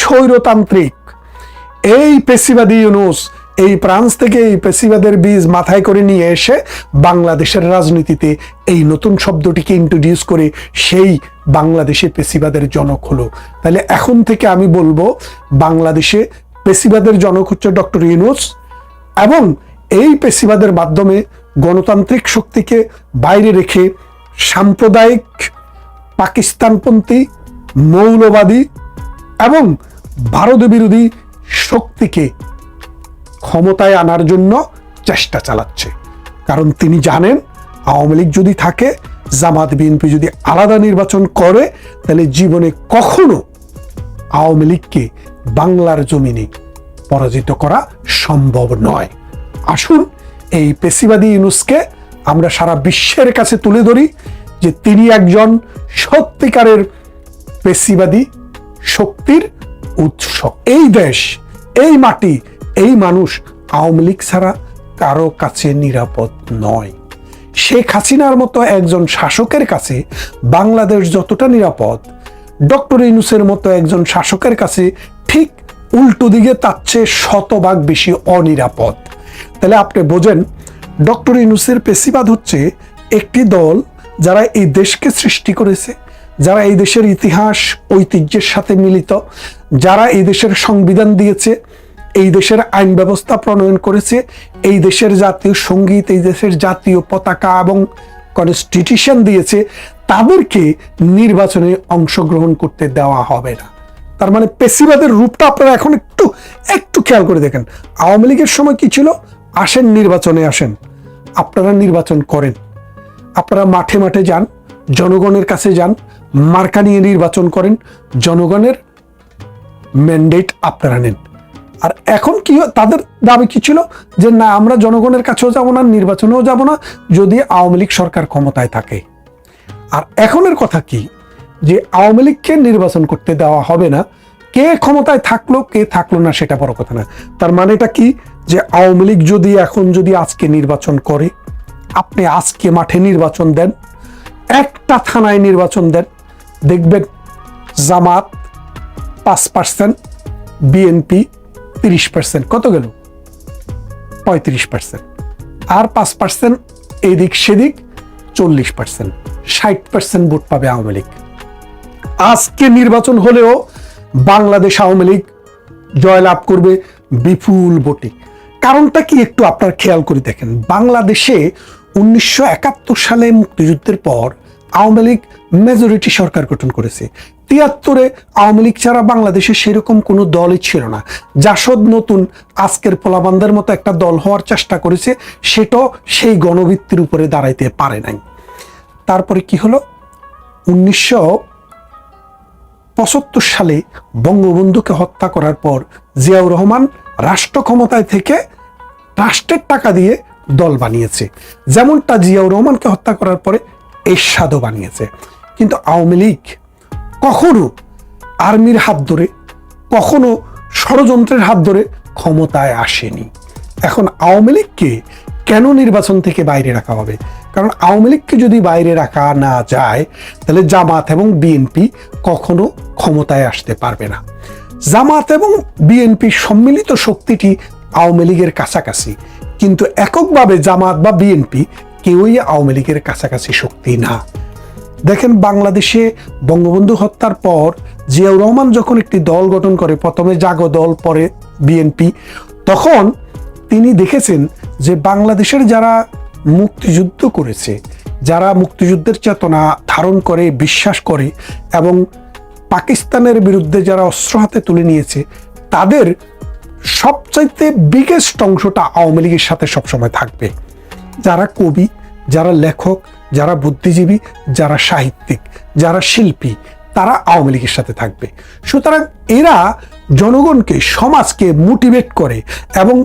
স্বৈরতান্ত্রিক, এই পেশিবাদী ইউনূস এই ফ্রান্স থেকে এই পেশিবাদের বীজ মাথায় করে নিয়ে এসে বাংলাদেশের রাজনীতিতে এই নতুন শব্দটিকে ইন্ট্রোডিউস করে সেই বাংলাদেশে পেশিবাদের জনক হলো। তাহলে এখন থেকে আমি বলবো বাংলাদেশে পেশিবাদের জনক হচ্ছে ডক্টর ইউনূস, এবং এই পেশিবাদের মাধ্যমে গণতান্ত্রিক শক্তিকে বাইরে রেখে সাম্প্রদায়িক পাকিস্তানপন্থী মৌলবাদী এবং ভারত বিরোধী শক্তিকে ক্ষমতায় আনার জন্য চেষ্টা চালাচ্ছে। কারণ তিনি জানেন আওয়ামী লীগ যদি থাকে, জামাত বিএনপি যদি আলাদা নির্বাচন করে, তাহলে জীবনে কখনো আওয়ামী লীগকে বাংলার জমিনে পরাজিত করা সম্ভব নয়। আসুন এই পেশিবাদী ইউনূসকে আমরা সারা বিশ্বের কাছে তুলে ধরি যে তিনি একজন সত্যিকারের পেশিবাদী শক্তির উৎস। এই দেশ, এই মাটি, এই মানুষ আওয়ামী লীগ ছাড়া কারো কাছে নিরাপদ নয়। শেখ হাসিনার মতো একজন শাসকের কাছে বাংলাদেশ যতটা নিরাপদ, ডক্টর ইউনূসের মতো একজন শাসকের কাছে ঠিক উল্টো দিকে তার চেয়ে শতভাগ বেশি অনিরাপদ। তাহলে আপনি বোঝেন ডক্টর ইউনূসের পেশিবাদ হচ্ছে একটি দল যারা এই দেশকে সৃষ্টি করেছে, যারা এই দেশের ইতিহাস ঐতিহ্যের সাথে মিলিত, যারা এই দেশের সংবিধান দিয়েছে, এই দেশের আইন ব্যবস্থা প্রণয়ন করেছে, এই দেশের জাতীয় সঙ্গীত, এই দেশের জাতীয় পতাকা এবং কনস্টিটিউশন দিয়েছে, তাদেরকে নির্বাচনে অংশগ্রহণ করতে দেওয়া হবে না। তার মানে পেশিবাদের রূপটা আপনারা এখন একটু খেয়াল করে দেখেন। আওয়ামী লীগের সময় কি ছিল? আসেন নির্বাচনে আসেন, আপনারা নির্বাচন করেন, আপনারা মাঠে মাঠে যান, জনগণের কাছে যান, মার্কা নিয়ে নির্বাচন করেন, জনগণের ম্যান্ডেট আপনারা নেন। আর এখন কি তাদের দাবি কি ছিল? যে না, আমরা জনগণের কাছেও যাব না, নির্বাচনেও যাব না যদি আওয়ামী লীগ সরকার ক্ষমতায় থাকে। আর এখনের কথা কি? যে আওয়ামী লীগকে নির্বাচন করতে দেওয়া হবে না, কে ক্ষমতায় থাকলো কে থাকলো না সেটা বড় কথা না। তার মানেটা কি? যে আওয়ামী লীগ যদি আজকে নির্বাচন করে, আপনি আজকে মাঠে নির্বাচন দেন, একটা থানায় নির্বাচন দেন, দেখবেন জামাত 5%, বিএনপি 30%, কত গেল? 35%, আর 5% এদিক সেদিক 40%, 60% ভোট পাবে আওয়ামী লীগ। আজকে নির্বাচন হলেও বাংলাদেশ আওয়ামী লীগ জয়লাভ করবে বিপুল ভোটে। কারণটা কি একটু আপনার খেয়াল করে দেখেন। বাংলাদেশে 1971 সালে মুক্তিযুদ্ধের পর আওয়ামী লীগ মেজরিটি সরকার গঠন করেছে। 73-এ আওয়ামী লীগ ছাড়া বাংলাদেশে সেরকম কোনো দলই ছিল না। জাসদ নতুন আজকের পোলাবান্দের মতো একটা দল হওয়ার চেষ্টা করেছে, সেটাও সেই গণভিত্তির উপরে দাঁড়াইতে পারে নাই। তারপরে কি হলো? 1975 সালে বঙ্গবন্ধুকে হত্যা করার পর জিয়াউর রহমান রাষ্ট্র ক্ষমতায় থেকে রাষ্ট্রের টাকা দিয়ে দল বানিয়েছে। যেমনটা জিয়াউর রহমানকে হত্যা করার পরে এরশাদও বানিয়েছে। কিন্তু আওয়ামী লীগ কখনো আর্মির হাত ধরে, কখনো ষড়যন্ত্রের হাত ধরে ক্ষমতায় আসেনি। এখন আওয়ামী লীগকে কেন নির্বাচন থেকে বাইরে রাখা হবে? কারণ আওয়ামী লীগকে যদি বাইরে রাখা না যায়, তাহলে জামাত এবং বিএনপি কখনো ক্ষমতায় আসতে পারবে না। জামাত এবং বিএনপির সম্মিলিত শক্তিটি আওয়ামী লীগের কাছাকাছি, কিন্তু এককভাবে জামাত বা বিএনপি কেউই আওয়ামী লীগের কাছাকাছি শক্তি না। দেখেন, বাংলাদেশে বঙ্গবন্ধু হত্যার পর জিয়াউর রহমান যখন একটি দল গঠন করে, প্রথমে জাগো দল, পরে বিএনপি, তখন তিনি দেখেছেন যে বাংলাদেশের যারা মুক্তিযুদ্ধ করেছে, যারা মুক্তিযুদ্ধের চেতনা ধারণ করে, বিশ্বাস করে এবং পাকিস্তানের বিরুদ্ধে যারা অস্ত্র হাতে তুলে নিয়েছে, তাদের সবচাইতে বিগেস্ট অংশটা আওয়ামী লীগের সাথে সবসময় থাকবে। যারা কবি, যারা লেখক, যারা বুদ্ধিজীবী, যারা সাহিত্যিক, যারা শিল্পী, তারা আওয়ামী লীগের সাথে থাকবে। সুতরাং এরা জনগণকে, সমাজকে মোটিভেট করে এবং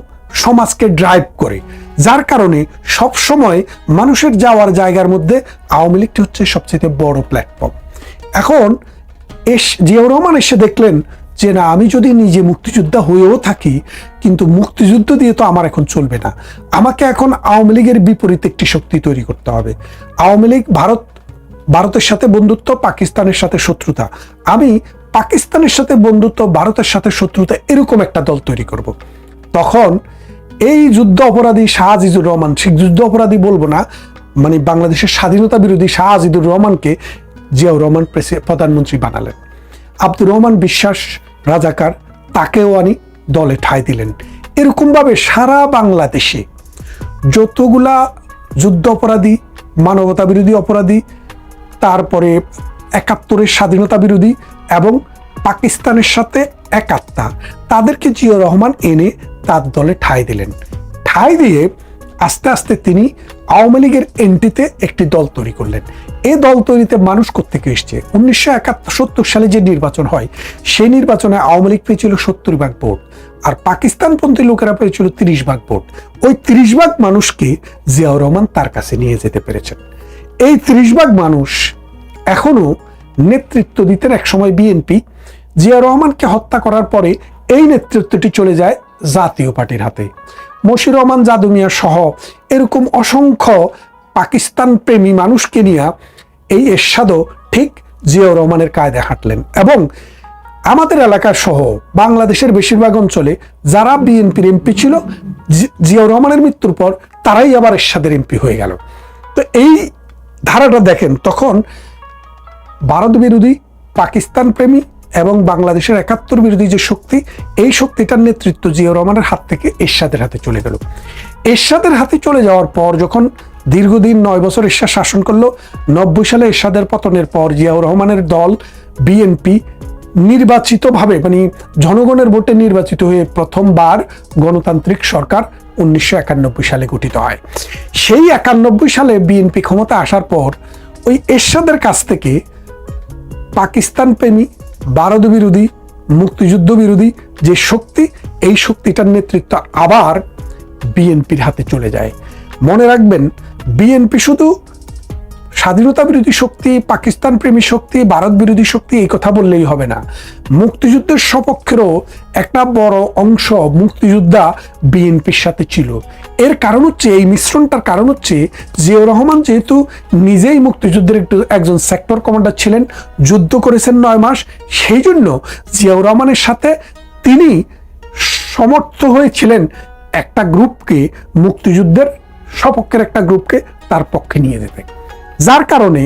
সমাজকে ড্রাইভ করে, যার কারণে সবসময় মানুষের যাওয়ার জায়গার মধ্যে আওয়ামী লীগটি হচ্ছে সবচেয়ে বড় প্ল্যাটফর্ম। এখন জিয়াউর রহমান এসে দেখলেন যে না, আমি যদি নিজে মুক্তিযোদ্ধা হয়েও থাকি, কিন্তু মুক্তিযুদ্ধ দিয়ে তো আমার এখন চলবে না, আমাকে এখন আওয়ামী লীগের বিপরীত একটি শক্তি তৈরি করতে হবে। আওয়ামী লীগ ভারতের সাথে বন্ধুত্ব, পাকিস্তানের সাথে শত্রুতা, আমি পাকিস্তানের সাথে বন্ধুত্ব, ভারতের সাথে শত্রুতা, এরকম একটা দল তৈরি করব। তখন এই যুদ্ধ অপরাধী শাহ আজিজুর রহমান, ঠিক যুদ্ধ অপরাধী বলবো না, মানে বাংলাদেশের স্বাধীনতা বিরোধী শাহ আজিজুর রহমানকে জিয়াউর রহমান প্রধানমন্ত্রী বানালেন। আব্দুর রহমান বিশ্বাস রাজাকার, তাকেও আনি দলে ঠাঁই দিলেন। এরকমভাবে সারা বাংলাদেশে যতগুলা যুদ্ধ অপরাধী, মানবতা বিরোধী অপরাধী, তারপরে ৭১-এর স্বাধীনতা বিরোধী এবং পাকিস্তানের সাথে একাত্মা, তাদেরকে জিয়াউর রহমান এনে তার দলে ঠাঁই দিলেন। ঠাঁই দিয়ে আস্তে আস্তে তিনি আওয়ামী লীগের এন্ট্রিতে একটি দল তৈরি করলেন। এই দল তৈরিতে মানুষ কোত্থেকে এসছে? ১৯৭১ সালে যে নির্বাচন হয়, সেই নির্বাচনে আওয়ামী লীগ পেয়েছিল ৭০ ভাগ ভোট, আর পাকিস্তানপন্থী লোকেরা পেয়েছিল ৩০ ভাগ ভোট। ওই ৩০ ভাগ মানুষকে জিয়াউর রহমান তার কাছে নিয়ে যেতে পেরেছেন। এই ৩০ ভাগ মানুষ এখনো নেতৃত্ব দিতেন একসময় বিএনপি। জিয়াউর রহমানকে হত্যা করার পরে এই নেতৃত্বটি চলে যায় জাতীয় পার্টির হাতে। মশিউর রহমান জাদু মিয়া সহ এরকম অসংখ্য পাকিস্তান প্রেমী মানুষকে নিয়ে এই এরশাদও ঠিক জিয়াউর রহমানের কায়দায় হাঁটলেন। এবং আমাদের এলাকার সহ বাংলাদেশের বেশিরভাগ অঞ্চলে যারা বিএনপির এমপি ছিল, জিয়াউর রহমানের মৃত্যুর পর তারাই আবার এরশাদের এমপি হয়ে গেল। তো এই ধারাটা দেখেন, তখন ভারত বিরোধী, পাকিস্তান প্রেমী এবং বাংলাদেশের ৭১ বিরোধী যে শক্তি, এই শক্তিটার নেতৃত্ব জিয়াউর রহমানের হাত থেকে এরশাদের হাতে চলে গেল। এরশাদের হাতে চলে যাওয়ার পর যখন দীর্ঘদিন ৯ বছর এরশাদ শাসন করলো, ৯০ সালে এরশাদের পতনের পর জিয়াউর রহমানের দল বিএনপি নির্বাচিতভাবে, মানে জনগণের ভোটে নির্বাচিত হয়ে প্রথমবার গণতান্ত্রিক সরকার ১৯৯১ সালে গঠিত হয়। সেই ৯১ সালে বিএনপি ক্ষমতা আসার পর ওই এরশাদের কাছ থেকে পাকিস্তান প্রেমী, ভারত বিরোধী, মুক্তিযুদ্ধ বিরোধী যে শক্তি, এই শক্তিটার নেতৃত্ব আবার বিএনপির হাতে চলে যায়। মনে রাখবেন, বিএনপি শুধু স্বাধীনতা বিরোধী শক্তি, পাকিস্তান প্রেমী শক্তি, ভারত বিরোধী শক্তি এই কথা বললেই হবে না। মুক্তিযুদ্ধের সপক্ষেরও একটা বড় অংশ মুক্তিযোদ্ধা বিএনপির সাথে ছিল। এর কারণ হচ্ছে, এই মিশ্রণটার কারণ হচ্ছে, জিয়াউর রহমান যেহেতু নিজেই মুক্তিযুদ্ধের একজন সেক্টর কমান্ডার ছিলেন, যুদ্ধ করেছেন ৯ মাস, সেই জন্য জিয়াউর রহমানের সাথে তিনি সমর্থ হয়েছিলেন একটা গ্রুপকে, মুক্তিযুদ্ধের সপক্ষের একটা গ্রুপকে তার পক্ষে নিয়ে যেতে। যার কারণে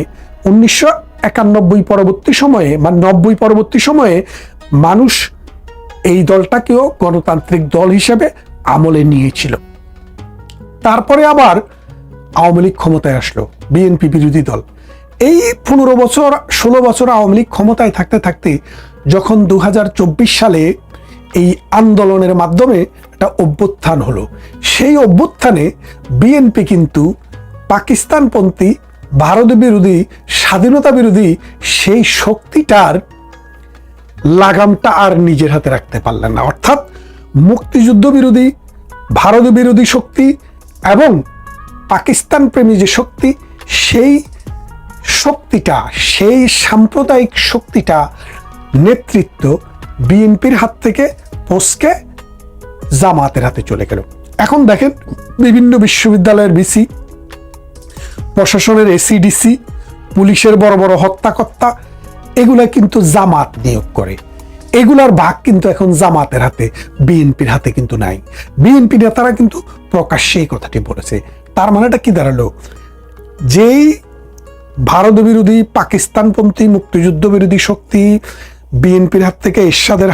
১৯৯১ পরবর্তী সময়ে বা ৯০ পরবর্তী সময়ে মানুষ এই দলটাকেও গণতান্ত্রিক দল হিসেবে আমলে নিয়েছিল। তারপরে আবার আওয়ামী লীগ ক্ষমতায় আসলো, বিএনপি বিরোধী দল। এই ১৫ বছর ১৬ বছর আওয়ামী লীগ ক্ষমতায় থাকতে থাকতে যখন ২০২৪ সালে এই আন্দোলনের মাধ্যমে একটা অভ্যুত্থান হলো, সেই অভ্যুত্থানে বিএনপি কিন্তু পাকিস্তানপন্থী, ভারত বিরোধী, স্বাধীনতা বিরোধী সেই শক্তিটার লাগামটা আর নিজের হাতে রাখতে পারলেন না। অর্থাৎ মুক্তিযুদ্ধ বিরোধী, ভারত বিরোধী শক্তি এবং পাকিস্তান প্রেমী যে শক্তি, সেই শক্তিটা, সেই সাম্প্রদায়িক শক্তিটা নেতৃত্ব বিএনপির হাত থেকে পৌঁছকে জামাতের হাতে চলে গেল। এখন দেখেন, বিভিন্ন বিশ্ববিদ্যালয়ের ভিসি, প্রশাসনের এসিডিসি, পুলিশের বড় বড় হত্যাকর্তা, এগুলা কিন্তু জামাত নিয়োগ করে। এগুলার ভাগ কিন্তু এখন জামাতের হাতে, বিএনপির হাতে কিন্তু নাই। বিএনপি নেতারা কিন্তু প্রকাশ্যে এই কথাটি বলেছে। তার মানেটা কি দাঁড়ালো? যেই ভারত বিরোধী, পাকিস্তানপন্থী, মুক্তিযুদ্ধ বিরোধী শক্তি বিএনপির হাত থেকে এরশাদের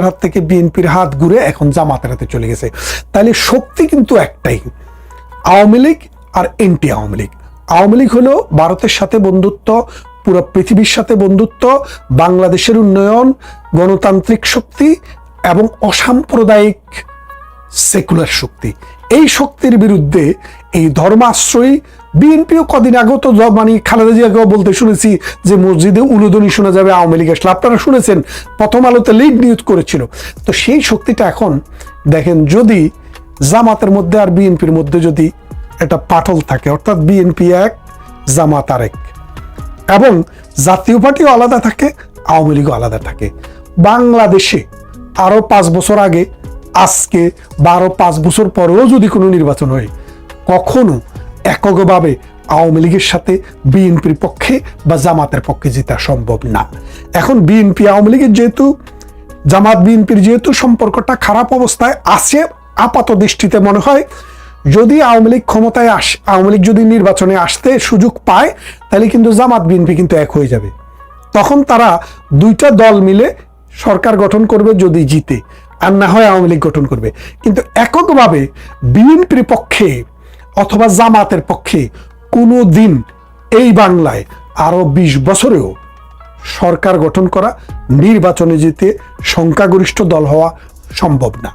হাত থেকে বিএনপির হাত ঘুরে এখন জামাতের হাতে চলে গেছে। তাহলে শক্তি কিন্তু একটাই, আওয়ামী লীগ আর এন্টি আওয়ামী লীগ। আওয়ামী লীগ হলো ভারতের সাথে বন্ধুত্ব, পুরো পৃথিবীর সাথে বন্ধুত্ব, বাংলাদেশের উন্নয়ন, গণতান্ত্রিক শক্তি এবং অসাম্প্রদায়িক সেকুলার শক্তি। এই শক্তির বিরুদ্ধে এই ধর্মাশ্রয়ী বিএনপিও কদিন আগেও তো, মানে খালেদা জিয়াকেও বলতে শুনেছি যে মসজিদে উলুধ্বনি শোনা যাবে আওয়ামী লীগ আসলে, আপনারা শুনেছেন, প্রথম আলোতে লিড নিউজ করেছিল। তো সেই শক্তিটা এখন দেখেন, যদি জামাতের মধ্যে আর বিএনপির মধ্যে যদি একটা পাটল থাকে, অর্থাৎ বিএনপি এক, জামাত আরেক, এবং জাতীয় পার্টিও আলাদা থাকে, আওয়ামী লীগও আলাদা থাকে। বাংলাদেশে আরো 5 বছর আগে, আজকে 5 বছর পরেও যদি কোনো নির্বাচন হয়, কখনো এককভাবে আওয়ামী লীগের সাথে বিএনপির পক্ষে বা জামাতের পক্ষে জেতা সম্ভব না। এখন বিএনপি আওয়ামী লীগের যেহেতু জামাত বিএনপির যেহেতু সম্পর্কটা খারাপ অবস্থায় আছে, আপাত দৃষ্টিতে মনে হয় যদি আওয়ামী লীগ ক্ষমতায় আওয়ামী লীগ যদি নির্বাচনে আসতে সুযোগ পায় তাহলে কিন্তু জামাত বিএনপি কিন্তু এক হয়ে যাবে। তখন তারা দুইটা দল মিলে সরকার গঠন করবে যদি জিতে, আর না হয় আওয়ামী লীগ গঠন করবে। কিন্তু এককভাবে বিএনপির পক্ষে অথবা জামাতের পক্ষে কোনো দিন এই বাংলায় আরো 20 বছরেও সরকার গঠন করা, নির্বাচনে জিতে সংখ্যাগরিষ্ঠ দল হওয়া সম্ভব না।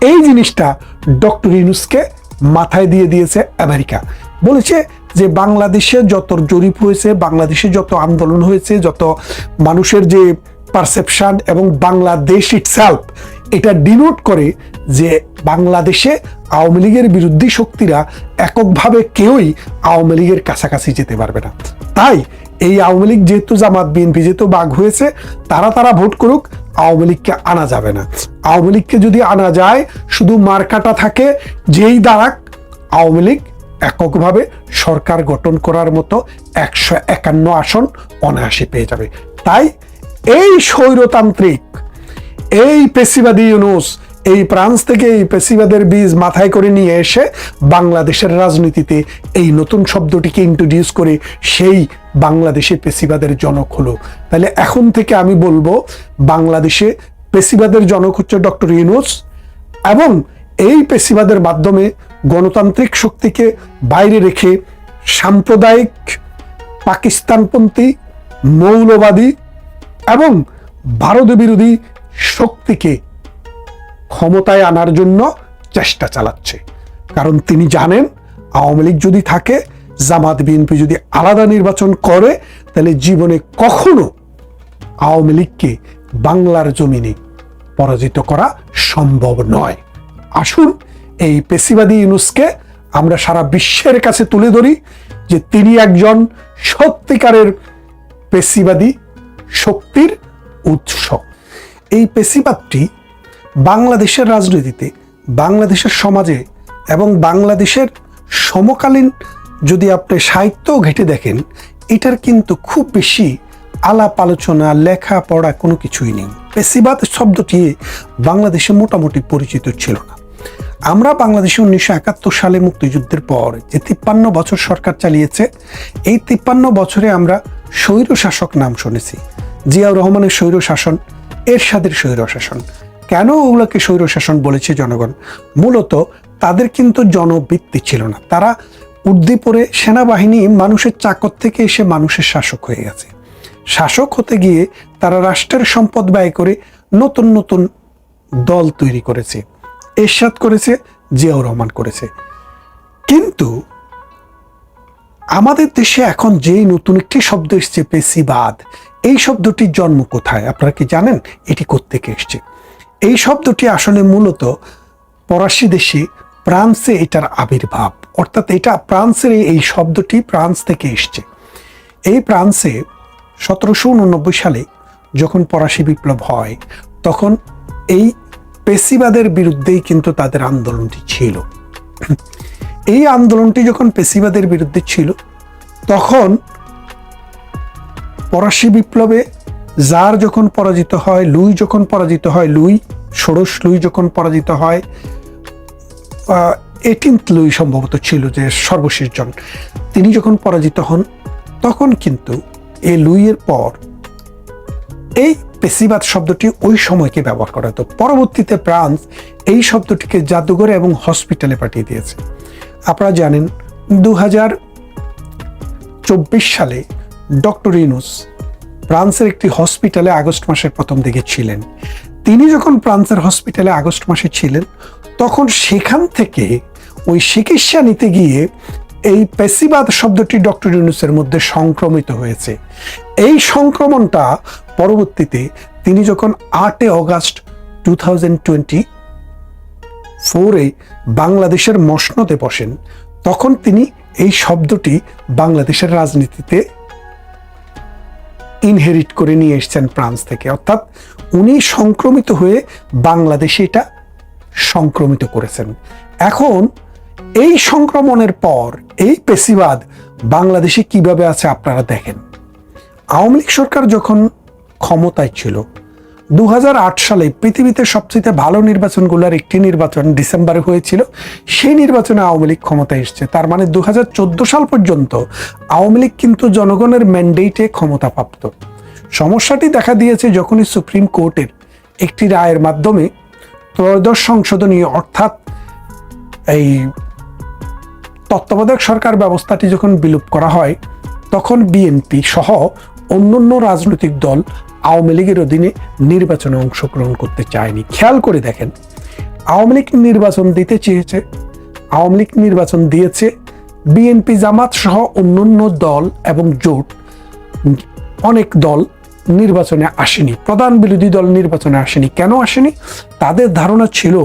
এই জিনিসটা ডক্টর ইউনূসকে মাথায় দিয়ে দিয়েছে আমেরিকা। বলেছে যে বাংলাদেশে যত জরিপ হয়েছে, বাংলাদেশে যত আন্দোলন হয়েছে, যত মানুষের যে পারসেপশন এবং বাংলাদেশ ইটসেলফ, এটা ডিনোট করে যে বাংলাদেশে আওয়ামী লীগের বিরোধী শক্তিরা এককভাবে কেউই আওয়ামী লীগের কাছাকাছি যেতে পারবে না। তাই এই আওয়ামী লীগ যেহেতু জামাত বিএনপি যেহেতু বাঘ হয়েছে, তারা ভোট করুক, আওয়ামী লীগকে আনা যাবে না। আওয়ামী লীগকে যদি আনা যায়, শুধু মার্কাটা থাকে যেই দাঁড়াক, আওয়ামী লীগ এককভাবে সরকার গঠন করার মতো 151 আসন অনায়াসে পেয়ে যাবে। তাই এই স্বৈরতান্ত্রিক, এই পেশিবাদী ইউনূস এই ফ্রান্স থেকে এই পেশিবাদের বীজ মাথায় করে নিয়ে এসে বাংলাদেশের রাজনীতিতে এই নতুন শব্দটিকে ইন্ট্রোডিউস করে সেই বাংলাদেশে পেশিবাদের জনক হলো। তাহলে এখন থেকে আমি বলবো বাংলাদেশে পেশিবাদের জনক হচ্ছে ডক্টর ইউনূস, এবং এই পেশিবাদের মাধ্যমে গণতান্ত্রিক শক্তিকে বাইরে রেখে সাম্প্রদায়িক, পাকিস্তানপন্থী, মৌলবাদী এবং ভারত বিরোধী শক্তিকে ক্ষমতায় আনার জন্য চেষ্টা চালাচ্ছে। কারণ তিনি জানেন আওয়ামী লীগ যদি থাকে, জামাত বিএনপি যদি আলাদা নির্বাচন করে, তাহলে জীবনে কখনো আওয়ামী লীগকে বাংলার জমিনে পরাজিত করা সম্ভব নয়। আসুন এই পেশিবাদী ইউনূসকে আমরা সারা বিশ্বের কাছে তুলে ধরি যে তিনি একজন সত্যিকারের পেশিবাদী শক্তির উৎস। এই পেশিবাদটি বাংলাদেশের রাজনীতিতে, বাংলাদেশের সমাজে এবং বাংলাদেশের সমকালীন যদি আপনি সাহিত্য ঘেঁটে দেখেন, এটার কিন্তু খুব বেশি আলাপ আলোচনা, লেখা পড়া কোনো কিছুই নেই। পেশিবাদ শব্দটি বাংলাদেশে মোটামুটি পরিচিত ছিল না। আমরা বাংলাদেশে 1971 সালে মুক্তিযুদ্ধের পর যে 53 বছর সরকার চালিয়েছে, এই 53 বছরে আমরা স্বৈর শাসক নাম শুনেছি। জিয়াউর রহমানের স্বৈর শাসন, এরশাদের স্বৈর শাসন। কেন ওগুলোকে স্বৈর শাসন বলেছে জনগণ? মূলত তাদের কিন্তু জনবৃত্তি ছিল না। তারা উর্দি পরে সেনাবাহিনী মানুষের চাকর থেকে এসে মানুষের শাসক হয়ে গেছে। শাসক হতে গিয়ে তারা রাষ্ট্রের সম্পদ ব্যয় করে নতুন নতুন দল তৈরি করেছে। এরশাদ করেছে, জিয়াউর রহমান করেছে। কিন্তু আমাদের দেশে এখন যেই নতুন একটি শব্দ এসছে পেশিবাদ, এই শব্দটির জন্ম কোথায় আপনারা কি জানেন? এটি কোত্থেকে এসছে? এই শব্দটি আসলে মূলত ফরাসি দেশে ফ্রান্সে এটার আবির্ভাব, অর্থাৎ এটা ফ্রান্সের এই শব্দটি ফ্রান্স থেকে এসছে। এই ফ্রান্সে 1789 সালে যখন ফরাসি বিপ্লব হয়, তখন এই পেশিবাদের বিরুদ্ধেই কিন্তু তাদের আন্দোলনটি ছিল। এই আন্দোলনটি যখন পেশিবাদের বিরুদ্ধে ছিল, তখন ফরাসি বিপ্লবে জার যখন পরাজিত হয়, লুই যখন পরাজিত হয়, ষোড়শ লুই যখন পরাজিত হয়, 18th লুই সম্ভবত ছিল যে সর্বশেষ জন, তিনি যখন পরাজিত হন, তখন কিন্তু এই লুইয়ের পর এই পেশিবাদ শব্দটি ওই সময়কে ব্যবহার করা হতো। পরবর্তীতে ফ্রান্স এই শব্দটিকে জাদুঘরে এবং হসপিটালে পাঠিয়ে দিয়েছে। আপনারা জানেন 2024 সালে ডক্টর ইউনূস ফ্রান্সের একটি হসপিটালে আগস্ট মাসের প্রথম দিকে ছিলেন। তিনি যখন ফ্রান্সের হসপিটালে আগস্ট মাসে ছিলেন, তখন সেখান থেকে ওই চিকিৎসা নিতে গিয়ে এই পেশিবাদ শব্দটি ডক্টর ইউনূসের মধ্যে সংক্রমিত হয়েছে। এই সংক্রমণটা পরবর্তীতে তিনি যখন 8 অগাস্ট 2024 বাংলাদেশের মসনদে বসেন, তখন তিনি এই শব্দটি বাংলাদেশের রাজনীতিতে ইনহেরিট করে নিয়ে এসেছেন ফ্রান্স থেকে। অর্থাৎ উনি সংক্রমিত হয়ে বাংলাদেশে এটা সংক্রমিত করেছেন। এখন এই সংক্রমণের পর এই পেশিবাদ বাংলাদেশে কিভাবে আছে আপনারা দেখেন। আওয়ামী লীগ সরকার যখন ক্ষমতায় ছিল। 2008 সালে পৃথিবীতে সবচেয়ে ভালো নির্বাচনগুলোর একটি নির্বাচন ডিসেম্বরে হয়েছিল, সেই নির্বাচনে আওয়ামী লীগ ক্ষমতায় এসছে। তার মানে 2014 সাল পর্যন্ত আওয়ামী লীগ কিন্তু জনগণের ম্যান্ডেটে ক্ষমতাপ্রাপ্ত। সমস্যাটি দেখা দিয়েছে যখনই সুপ্রিম কোর্টের একটি রায়ের মাধ্যমে ত্রয়োদশ সংশোধনী অর্থাৎ এই তত্ত্বাবধায়ক সরকার ব্যবস্থাটি যখন বিলুপ করা হয়, তখন বিএনপি সহ অন্যান্য রাজনৈতিক দল আওয়ামী লীগের অধীনে নির্বাচনে অংশগ্রহণ করতে চায়নি। খেয়াল করে দেখেন, আওয়ামী লীগ নির্বাচন দিতে চেয়েছে, আওয়ামী লীগ নির্বাচন দিয়েছে, বিএনপি জামাত সহ অন্যান্য দল এবং জোট অনেক দল নির্বাচনে আসেনি, প্রধান বিরোধী দল নির্বাচনে আসেনি। কেন আসেনি? তাদের ধারণা ছিল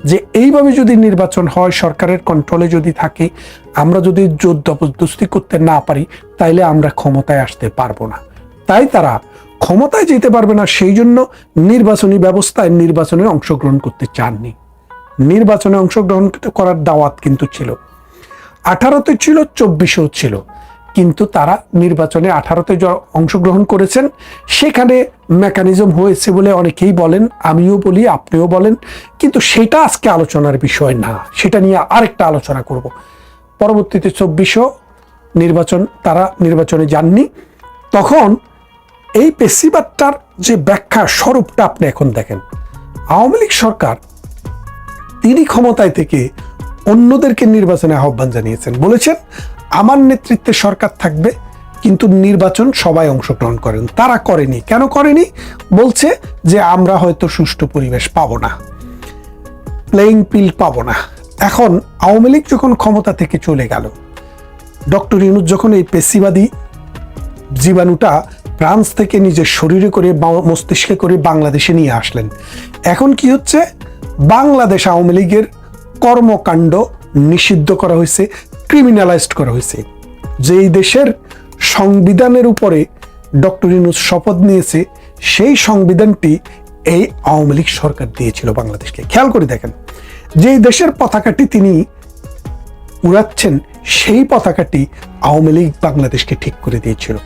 যে এইভাবে যদি নির্বাচন হয়, সরকারের কন্ট্রোলে যদি থাকে, আমরা যদি জোর জবরদস্তি করতে না পারি, তাইলে আমরা ক্ষমতায় আসতে পারবো না। তাই তারা ক্ষমতায় যেতে পারবে না, সেই জন্য নির্বাচনী ব্যবস্থায় নির্বাচনে অংশগ্রহণ করতে চাননি। নির্বাচনে অংশগ্রহণ করার দাওয়াত কিন্তু ছিল, 18তে ছিল, 24ও ছিল, কিন্তু তারা নির্বাচনে 18তে অংশগ্রহণ করেছেন। সেখানে মেকানিজম হয়েছে বলে অনেকেই বলেন, আমিও বলি, আপনিও বলেন, কিন্তু সেটা আজকে আলোচনার বিষয় না, সেটা নিয়ে আরেকটা আলোচনা করব। পরবর্তীতে 24ও নির্বাচন, তারা নির্বাচনে যাননি। তখন এই পেশিবাদটার যে ব্যাখ্যা স্বরূপটা আপনি এখন দেখেন। আওয়ামী লীগ সরকার তিনি ক্ষমতায় থেকে অন্যদেরকে নির্বাচনে আহ্বান জানিয়েছেন, বলেছেন আমার নেতৃত্বে সরকার থাকবে, কিন্তু নির্বাচন সবাই অংশগ্রহণ করেন। তারা করেনি। কেন করেনি? বলছে যে আমরা হয়তো সুষ্ঠু পরিবেশ পাবো না, প্লেইং ফিল্ড পাবো না। এখন আওয়ামী লীগ যখন ক্ষমতা থেকে চলে গেল, ডক্টর ইউনূস যখন এই পেশিবাদী জীবাণুটা ফ্রান্স থেকে নিজের শরীরে করে মস্তিষ্কে করে বাংলাদেশে নিয়ে আসলেন, এখন কি হচ্ছে? বাংলাদেশ আওয়ামী লীগের কর্মকাণ্ড নিষিদ্ধ করা হয়েছে, ক্রিমিনালাইজড করা হয়েছে। যেই দেশের সংবিধানের উপরে ডক্টর ইউনূস শপথ নিয়েছে, সেই সংবিধানটি এই আওয়ামী লীগ সরকার দিয়েছিল বাংলাদেশকে। খেয়াল করে দেখেন, যেই দেশের পতাকাটি তিনি উড়াচ্ছেন, সেই পতাকাটি আওয়ামী লীগ বাংলাদেশকে ঠিক করে দিয়েছিল।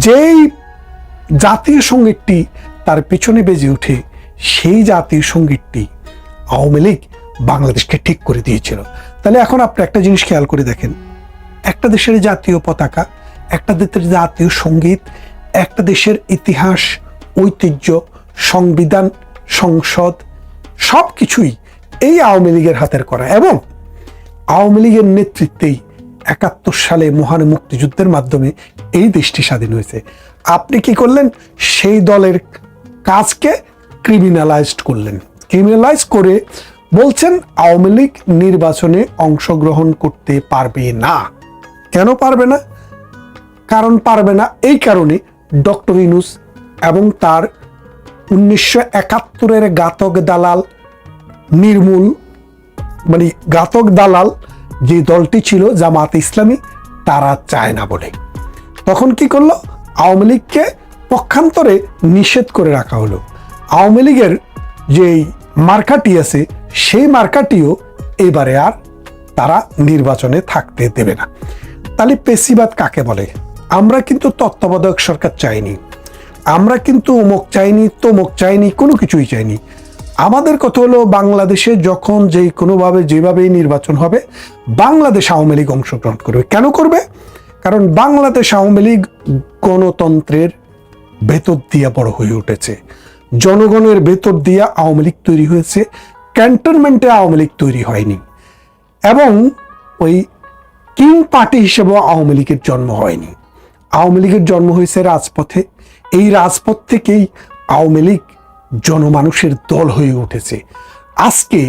যেই জাতীয় সঙ্গীতটি তার পিছনে বেজে ওঠে, সেই জাতীয় সঙ্গীতটি আওয়ামী লীগ বাংলাদেশকে ঠিক করে দিয়েছিল। তাহলে এখন আপনি একটা জিনিস খেয়াল করে দেখেন, একটা দেশের জাতীয় পতাকা, একটা দেশের জাতীয় সঙ্গীত, একটা দেশের ইতিহাস, ঐতিহ্য, সংবিধান, সংসদ, সব কিছুই এই আওয়ামী লীগের হাতের করা। এবং আওয়ামী লীগের নেতৃত্বেই 71 সালে মহান মুক্তিযুদ্ধের মাধ্যমে এই দেশটি স্বাধীন হয়েছে। আপনি কি করলেন? সেই দলের কাজকে ক্রিমিনালাইজড করলেন। ক্রিমিনালাইজ করে বলছেন আওয়ামী লীগ নির্বাচনে অংশগ্রহণ করতে পারবে না। কেন পারবে না? কারণ পারবে না এই কারণে ডক্টর ইউনূস এবং তার 1971-এর ঘাতক দালাল নির্মূল, মানে ঘাতক দালাল যে দলটি ছিল জামাত ইসলামী, তারা চায় না বলে তখন কি করলো? আওয়ামী লীগকে পক্ষান্তরে নিষেধ করে রাখা হলো। আওয়ামী লীগের যেই মার্কাটি আছে, সেই মার্কাটিও এবারে আর তারা নির্বাচনে থাকতে দেবে না। তাহলে পেশিবাদ কাকে বলে? আমরা কিন্তু তত্ত্বাবধায়ক সরকার চাইনি, আমরা কিন্তু অমুক চাইনি, তমুক চাইনি, কোনো কিছুই চাইনি। আমাদের কথা হলো বাংলাদেশে যখন যেই কোনোভাবে যেভাবেই নির্বাচন হবে, বাংলাদেশ আওয়ামী লীগ অংশগ্রহণ করবে। কেন করবে? কারণ বাংলাদেশ আওয়ামী লীগ গণতন্ত্রের ভেতর দিয়ে বড় হয়ে উঠেছে, জনগণের ভেতর দিয়ে আওয়ামী লীগ তৈরি হয়েছে, ক্যান্টনমেন্টে আওয়ামী লীগ তৈরি হয়নি। এবং ওই কিং পার্টি হিসেবেও আওয়ামী লীগের জন্ম হয়নি। আওয়ামী লীগের জন্ম হয়েছে রাজপথে। এই রাজপথ থেকেই আওয়ামী লীগ জনমানুষের দল হয়ে উঠেছে। আজকে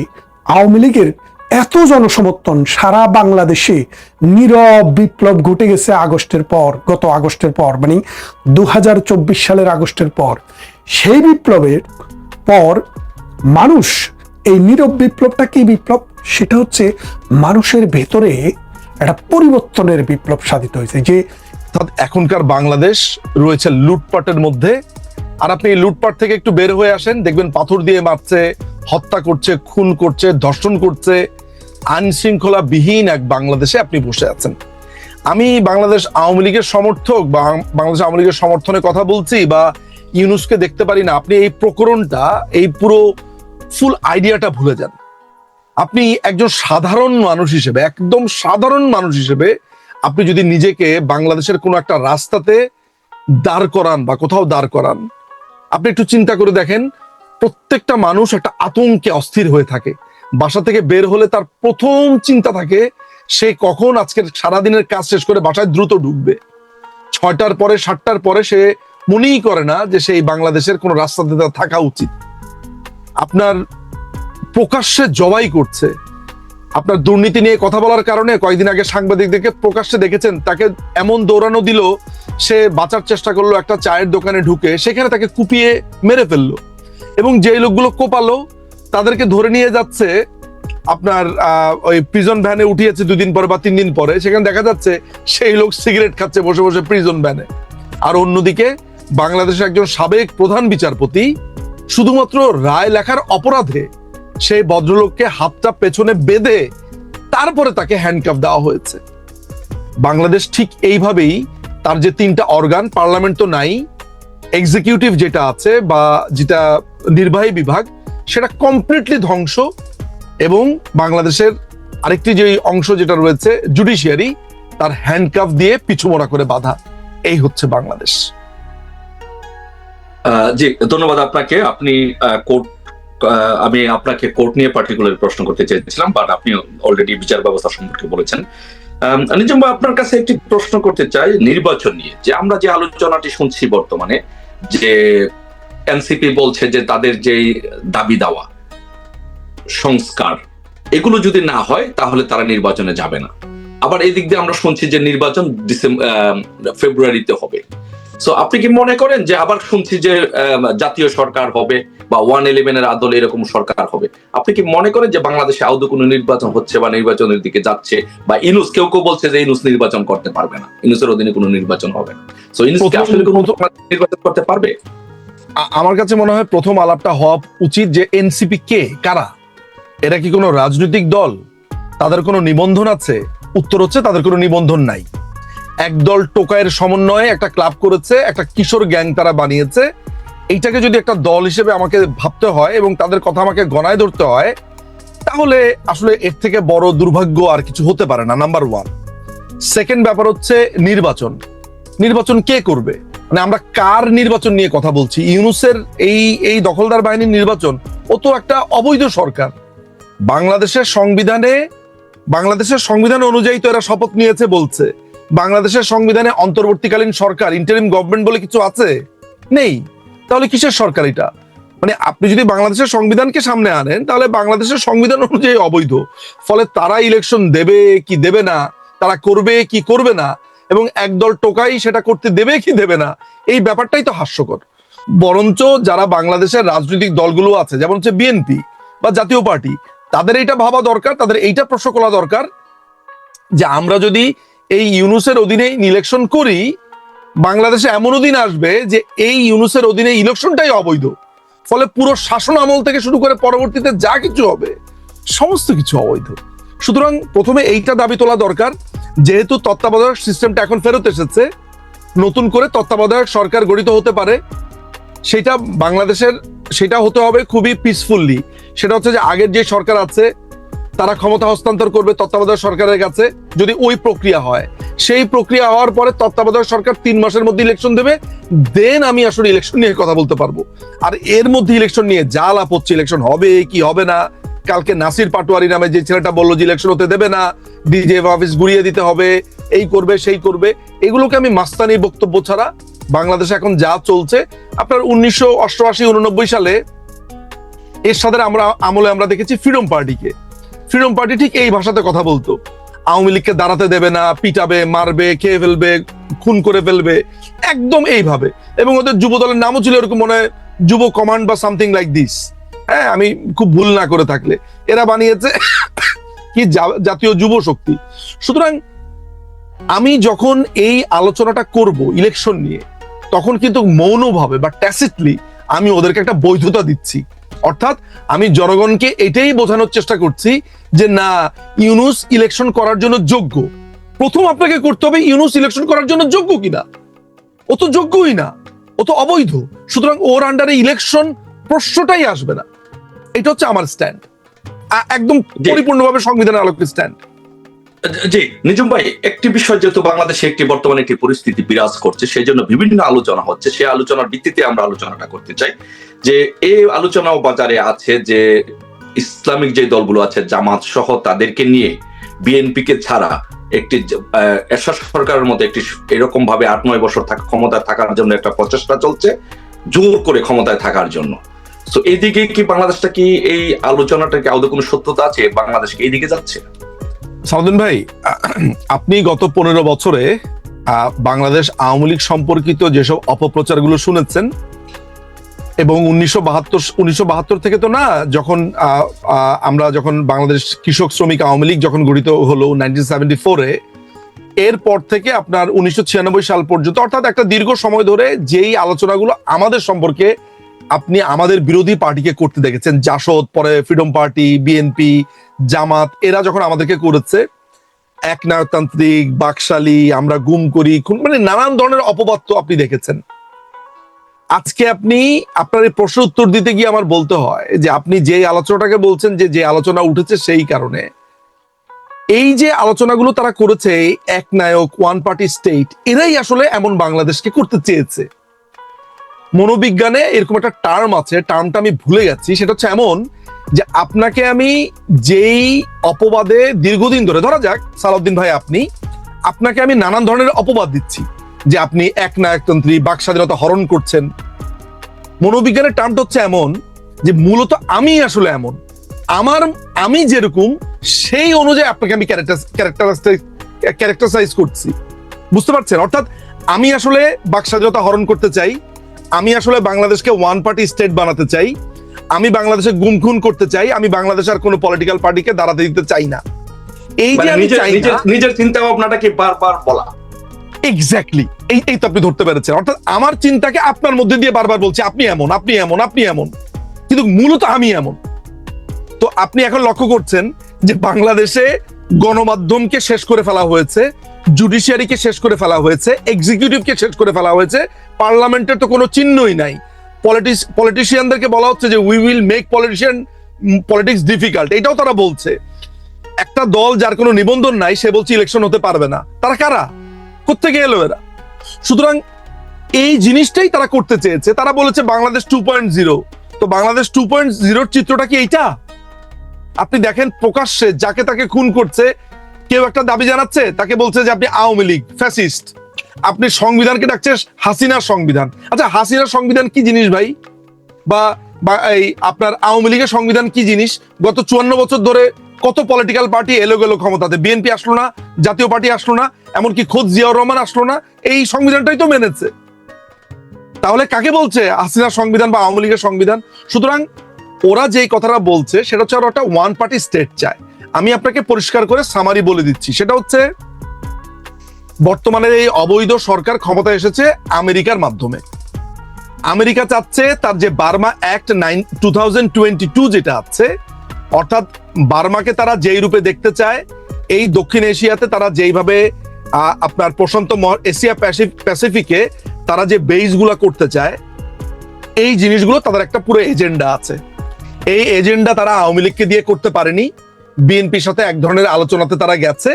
আওয়ামী লীগের এত জনসমর্থন, সারা বাংলাদেশে নীরব বিপ্লব ঘটে গেছে আগস্টের পর, গত আগস্টের পর, মানে 2024 সালের আগস্টের পর। সেই বিপ্লবের পর মানুষ, এই নীরব বিপ্লবটা কি বিপ্লব? সেটা হচ্ছে মানুষের ভেতরে একটা পরিবর্তনের বিপ্লব সাধিত হয়েছে। যে এখনকার বাংলাদেশ রয়েছে লুটপাটের মধ্যে, আর আপনি এই লুটপাট থেকে একটু বের হয়ে আসেন, দেখবেন পাথর দিয়ে মারছে, হত্যা করছে, খুন করছে, ধর্ষণ করছে, আইন শৃঙ্খলা বিহীন এক বাংলাদেশে আপনি বসে আছেন। আমি বাংলাদেশ আওয়ামী লীগের সমর্থক বা বাংলাদেশ আওয়ামী লীগের সমর্থনে কথা বলছি বা ইউনূসকে দেখতে পারি না, আপনি এই প্রকরণটা, এই পুরো ফুল আইডিয়াটা ভুলে যান। আপনি একজন সাধারণ মানুষ হিসেবে, একদম সাধারণ মানুষ হিসেবে আপনি যদি নিজেকে বাংলাদেশের কোনো একটা রাস্তাতে দাঁড় করান বা কোথাও দাঁড় করান, আপনি একটু চিন্তা করে দেখেন, প্রত্যেকটা মানুষ একটা আতঙ্কে অস্থির হয়ে থাকে। বাসা থেকে বের হলে তার প্রথম চিন্তা থাকে সে কখন আজকের সারাদিনের কাজ শেষ করে বাসায় দ্রুত ঢুকবে। 6টার পরে 7টার পরে সে মনেই করে না যে সেই বাংলাদেশের কোনো রাস্তাতে তার থাকা উচিত। আপনার প্রকাশ্যে জবাই করছে, আপনার দুর্নীতি নিয়ে কথা বলার কারণে কয়েকদিন আগে সাংবাদিকদেরকে প্রকাশ্যে দেখেছেন, তাকে এমন দৌড়ানো দিল, সে বাঁচার চেষ্টা করলো একটা চায়ের দোকানে ঢুকে, সেখানে তাকে কুপিয়ে মেরে ফেললো। এবং যেই লোকগুলো কোপালো তাদেরকে ধরে নিয়ে যাচ্ছে আপনার ওই প্রিজন ভ্যানে উঠিয়েছে 2 দিন পরে বা 3 দিন পরে, সেখানে দেখা যাচ্ছে সেই লোক সিগারেট খাচ্ছে বসে বসে প্রিজন ভ্যানে। আর অন্যদিকে বাংলাদেশের একজন সাবেক প্রধান বিচারপতি শুধুমাত্র রায় লেখার অপরাধে সেই ভদ্রলোককে হাতটা পেছনে বেঁধে তারপরে তাকে হ্যান্ডকাফ দেওয়া হয়েছে। বাংলাদেশ ঠিক এইভাবেই তার যে 3টা অর্গান, পার্লামেন্ট তো নাই, এক্সিকিউটিভ যেটা আছে বা যেটা নির্বাহী বিভাগ, সেটা কমপ্লিটলি ধ্বংস, এবং বাংলাদেশের আরেকটি যে অংশ যেটা রয়েছে জুডিশিয়ারি, তার হ্যান্ডকাফ দিয়ে পিছুমোড়া করে বাঁধা। এই হচ্ছে বাংলাদেশ। জি, ধন্যবাদ আপনাকে। আপনি আমি আপনাকে কোর্ট নিয়ে পার্টিকুলার প্রশ্ন করতে চেয়েছিলাম, বাট আপনি অলরেডি বিচার ব্যবস্থা সম্পর্কে বলেছেন। নিজাম ভাই, আপনার কাছে একটি প্রশ্ন করতে চাই নির্বাচন নিয়ে। যে আমরা যে আলোচনাটি শুনছি বর্তমানে, যে এনসিপি বলছে যে তাদের যেই দাবি দাওয়া সংস্কার, এগুলো যদি না হয় তাহলে তারা নির্বাচনে যাবে না। আবার এই দিক দিয়ে আমরা শুনছি যে নির্বাচন ফেব্রুয়ারিতে হবে। সো আপনি কি মনে করেন যে, আবার শুনছি যে জাতীয় সরকার হবে বা 111-এর আদলে এরকম সরকার হবে, আপনি কি মনে করেন যে বাংলাদেশে আদৌ কোনো নির্বাচন হচ্ছে বা নির্বাচনের দিকে যাচ্ছে? বা ইউনূস, কেউ কেউ বলছে যে ইউনূস নির্বাচন করতে পারবে না, ইউনূসের অধীনে কোনো নির্বাচন হবে না। সো ইউনূস কি আসলে কোনো নির্বাচন করতে পারবে? আমার কাছে মনে হয় প্রথম আলাপটা হওয়া উচিত যে এনসিপি কে, কারা, এরা কি কোনো রাজনৈতিক দল, তাদের কোনো নিবন্ধন আছে? উত্তর হচ্ছে তাদের কোনো নিবন্ধন নাই। একদল টোকাইয়ের সমন্বয়ে একটা ক্লাব করেছে, একটা কিশোর গ্যাং তারা বানিয়েছে। এইটাকে যদি একটা দল হিসেবে আমাকে ভাবতে হয় এবং তাদের কথা আমাকে গণায় ধরতে হয়, তাহলে আসলে এর থেকে বড় দুর্ভাগ্য আর কিছু হতে পারে না, নাম্বার 1। সেকেন্ড ব্যাপার হচ্ছে নির্বাচন। নির্বাচন কে করবে? মানে আমরা কার নির্বাচন নিয়ে কথা বলছি? ইউনূসের এই দখলদার বাহিনীর নির্বাচন, ও তো একটা অবৈধ সরকার। বাংলাদেশের সংবিধান অনুযায়ী তো এরা শপথ নিয়েছে, বলছে বাংলাদেশের সংবিধানে অন্তর্বর্তীকালীন সরকার, ইন্টারিম গভর্নমেন্ট বলে কিছু আছে? নেই। তাহলে কিসের সরকার এটা? মানে আপনি যদি বাংলাদেশের সংবিধানকে সামনে আনেন, তাহলে বাংলাদেশের সংবিধান অনুযায়ী অবৈধ। ফলে তারা ইলেকশন দেবে কি দেবে না, তারা করবে কি করবে না, এবং একদল টোকাই সেটা করতে দেবে কি দেবে না, এই ব্যাপারটাই তো হাস্যকর। বরঞ্চ যারা বাংলাদেশের রাজনৈতিক দলগুলো আছে, যেমন হচ্ছে বিএনপি বা জাতীয় পার্টি, তাদের এইটা ভাবা দরকার, তাদের এইটা প্রশ্ন করা দরকার যে আমরা যদি এই ইউনূসের অধীনে ইলেকশন করি, বাংলাদেশে এমনও দিন আসবে যে এই ইউনূসের অধীনে ইলেকশনটাই অবৈধ। ফলে পুরো শাসন আমল থেকে শুরু করে পরবর্তীতে যা কিছু হবে, সমস্ত কিছু অবৈধ। সুতরাং প্রথমে এইটা দাবি তোলা দরকার, যেহেতু তত্ত্বাবধায়ক সিস্টেমটা এখন ফেরত এসেছে, নতুন করে তত্ত্বাবধায়ক সরকার গঠিত হতে পারে। সেটা বাংলাদেশের, সেটা হতে হবে খুবই পিসফুললি। সেটা হচ্ছে যে আগের যে সরকার আছে তারা ক্ষমতা হস্তান্তর করবে তত্ত্বাবধায়ক সরকারের কাছে, যদি ওই প্রক্রিয়া হয়। সেই প্রক্রিয়া হওয়ার পরে তত্ত্বাবধায়ক সরকার 3 মাসের মধ্যে ইলেকশন দেবে, দেন আমি আসলে ইলেকশন নিয়ে কথা বলতে পারবো। আর এর মধ্যে ইলেকশন নিয়ে যা লাভ হচ্ছে, ইলেকশন হবে কি হবে না, কালকে নাসির পাটোয়ারি নামে যে ছেলেটা বললো যে ইলেকশন হতে দেবে না, ডিজে অফিস ঘুরিয়ে দিতে হবে, এই করবে সেই করবে, এগুলোকে আমি মাস্তানি বক্তব্য ছাড়া বাংলাদেশে এখন যা চলছে, আপনার 1988-89 সালে এরশাদের আমলে আমরা দেখেছি ফ্রিডম পার্টিকে। ফ্রিডম পার্টি ঠিক এই ভাষাতে কথা বলতো, আওয়ামী লীগকে দাঁড়াতে দেবে না, পিটাবে, মারবে, খেয়ে ফেলবে, খুন করে ফেলবে, একদম এইভাবে। এবং ওদের যুব দলের নামও ছিল এরকম, মনে হয় যুব কমান্ড বা সামথিং লাইক দিস। হ্যাঁ, আমি খুব ভুল না করে থাকলে এরা বানিয়েছে কি জাতীয় যুব শক্তি। সুতরাং আমি যখন এই আলোচনাটা করব ইলেকশন নিয়ে, তখন কিন্তু মৌনভাবে বা ট্যাসিটলি আমি ওদেরকে একটা বৈধতা দিচ্ছি। অর্থাৎ আমি জনগণকে এটাই বোঝানোর চেষ্টা করছি যে না, ইউনূস ইলেকশন করার জন্য যোগ্য। প্রথম আপনাকে করতে হবে ইউনূস ইলেকশন করার জন্য যোগ্য কিনা। ও তো যোগ্যই না, ও তো অবৈধ, সুতরাং ওর আন্ডারে ইলেকশন প্রশ্নটাই আসবে না। এটা হচ্ছে আমার স্ট্যান্ড, একদম পরিপূর্ণভাবে সংবিধানের আলোকে স্ট্যান্ড। জি নিজুম ভাই, একটি বিষয় যেহেতু বাংলাদেশে বর্তমানে একটি পরিস্থিতি বিরাজ করছে, সেই জন্য বিভিন্ন আলোচনা হচ্ছে, সেই আলোচনার ভিত্তিতে আমরা আলোচনাটা করতে চাই। যে এই আলোচনাও বাজারে আছে যে ইসলামিক যে দলগুলো আছে, জামাত সহ, তাদেরকে নিয়ে বিএনপি কে ছাড়া একটি এরশাদ সরকারের মধ্যে একটি এরকম ভাবে 8-9 বছর ক্ষমতায় থাকার জন্য একটা প্রচেষ্টা চলছে, জোর করে ক্ষমতায় থাকার জন্য। তো এইদিকে কি বাংলাদেশটা কি এই আলোচনাটা কি আদৌ কোনো সত্যতা আছে? বাংলাদেশ কি এইদিকে যাচ্ছে? সালাউদ্দিন ভাই, আপনি গত 15 বছরে বাংলাদেশ আওয়ামী লীগ সম্পর্কিত যেসব অপপ্রচারগুলো শুনেছেন, এবং 1972 থেকে তো না, যখন আমরা যখন বাংলাদেশ কৃষক শ্রমিক আওয়ামী লীগ যখন গঠিত হলো 1974-এ, এরপর থেকে আপনার 1996 সাল পর্যন্ত, অর্থাৎ একটা দীর্ঘ সময় ধরে যেই আলোচনাগুলো আমাদের সম্পর্কে আপনি আমাদের বিরোধী পার্টিকে করতে দেখেছেন, জাসদ, পরে ফ্রিডম পার্টি, বিএনপি, জামাত, এরা যখন আমাদেরকে করেছে একনায়কতান্ত্রিক, বাকশালী, আমরা গুম করি, মানে নানান ধরনের অপবাদ আপনি দেখেছেন। আজকে আপনি আপনার এই প্রশ্নের উত্তর দিতে গিয়ে আমার বলতে হয় যে আপনি যে আলোচনাটাকে বলছেন যে আলোচনা উঠেছে, সেই কারণে এই যে আলোচনাগুলো তারা করেছে, এক নায়ক, ওয়ান পার্টি স্টেট, এরাই আসলে এমন বাংলাদেশকে করতে চেয়েছে। মনোবিজ্ঞানে এরকম একটা টার্ম আছে, টার্মটা আমি ভুলে গেছি, সেটা হচ্ছে এমন যে আপনাকে আমি যেই অপবাদে দীর্ঘদিন ধরে, ধরা যাক সালাউদ্দিন ভাই, আপনাকে আমি নানান ধরনের অপবাদ দিচ্ছি যে আপনি একনায়কতন্ত্রী, বাক স্বাধীনতা হরণ করছেন। মনোবিজ্ঞানের টার্মটা হচ্ছে এমন যে মূলত আমি আসলে এমন, আমি যেরকম সেই অনুযায়ী আপনাকে আমি ক্যারেক্টারাইজ করছি, বুঝতে পারছেন? অর্থাৎ আমি আসলে বাক স্বাধীনতা হরণ করতে চাই, আমি আসলে বাংলাদেশকে ওয়ান পার্টি স্টেট বানাতে চাই, আমি বাংলাদেশে গুম খুন করতে চাই, আমি বাংলাদেশের কোনো পলিটিক্যাল পার্টিকে দাঁড়াতে দিতে চাই না। এই যে আমি নিজের চিন্তা ভাবনাটাকে বারবার বলা, এক্স্যাক্টলি এই তো আপনি ধরতে পেরেছেন। অর্থাৎ আমার চিন্তাকে আপনার মধ্যে দিয়ে বারবার বলছি আপনি এমন, আপনি এমন, আপনি এমন, কিন্তু মূলত আমি এমন। তো আপনি এখন লক্ষ্য করছেন যে বাংলাদেশে গণমাধ্যমকে শেষ করে ফেলা হয়েছে, জুডিশিয়ারিকে শেষ করে ফেলা হয়েছে, এক্সিকিউটিভকে শেষ করে ফেলা হয়েছে, পার্লামেন্টের তো কোনো চিহ্নই নাই। পলিটিশিয়ানদেরকে বলা হচ্ছে যে we will make politics difficult, এটাও তারা বলছে। একটা দল যার কোনো নিবন্ধন নাই, সে বলছে ইলেকশন হতে পারবে না। তারা কারা? কোত্থেকে এলো এরা? সুতরাং এই জিনিসটাই তারা করতে চেয়েছে। তারা বলেছে বাংলাদেশ 2.0। তো বাংলাদেশ 2.0 চিত্রটা কি এইটা? আপনি দেখেন প্রকাশ্যে যাকে তাকে খুন করছে, কেউ একটা দাবি জানাচ্ছে, তাকে বলছে যে আপনি আওয়ামী লীগ, ফ্যাসিস্ট। আপনি সংবিধানকে ডাকছে হাসিনার সংবিধান। আচ্ছা, হাসিনার সংবিধান কি জিনিস ভাই? বা এই আপনার আওয়ামী লীগের সংবিধান কি জিনিস? গত 54 বছর ধরে কত পলিটিক্যাল পার্টি এলো গেল ক্ষমতাতে, বিএনপি আসলো না, জাতীয় পার্টি আসলো না, এমনকি খোদ জিয়াউর রহমান আসলো না, এই সংবিধানটাই তো মেনেছে। তাহলে কাকে বলছে হাসিনার সংবিধান বা আওয়ামী লীগের সংবিধান? সুতরাং ওরা যেই কথাটা বলছে সেটা হচ্ছে ওরা একটা ওয়ান পার্টি স্টেট চায়। আমি আপনাকে পরিষ্কার করে সামারি বলে দিচ্ছি, সেটা হচ্ছে বর্তমানে এই অবৈধ সরকার ক্ষমতায় এসেছে আমেরিকার মাধ্যমে। আমেরিকা চাচ্ছে তার যে বার্মা অ্যাক্ট 2022 যেটা আছে, অর্থাৎ বার্মাকে তারা যেই রূপে দেখতে চায়, এই দক্ষিণ এশিয়াতে তারা যেইভাবে আপনার প্রশান্ত এশিয়া প্যাসিফিকে তারা যে বেস গুলা করতে চায়, এই জিনিসগুলো তাদের একটা পুরো এজেন্ডা আছে। এই এজেন্ডা তারা আওয়ামী লীগকে দিয়ে করতে পারেনি, বিএনপির সাথে এক ধরনের আলোচনাতে তারা গেছে।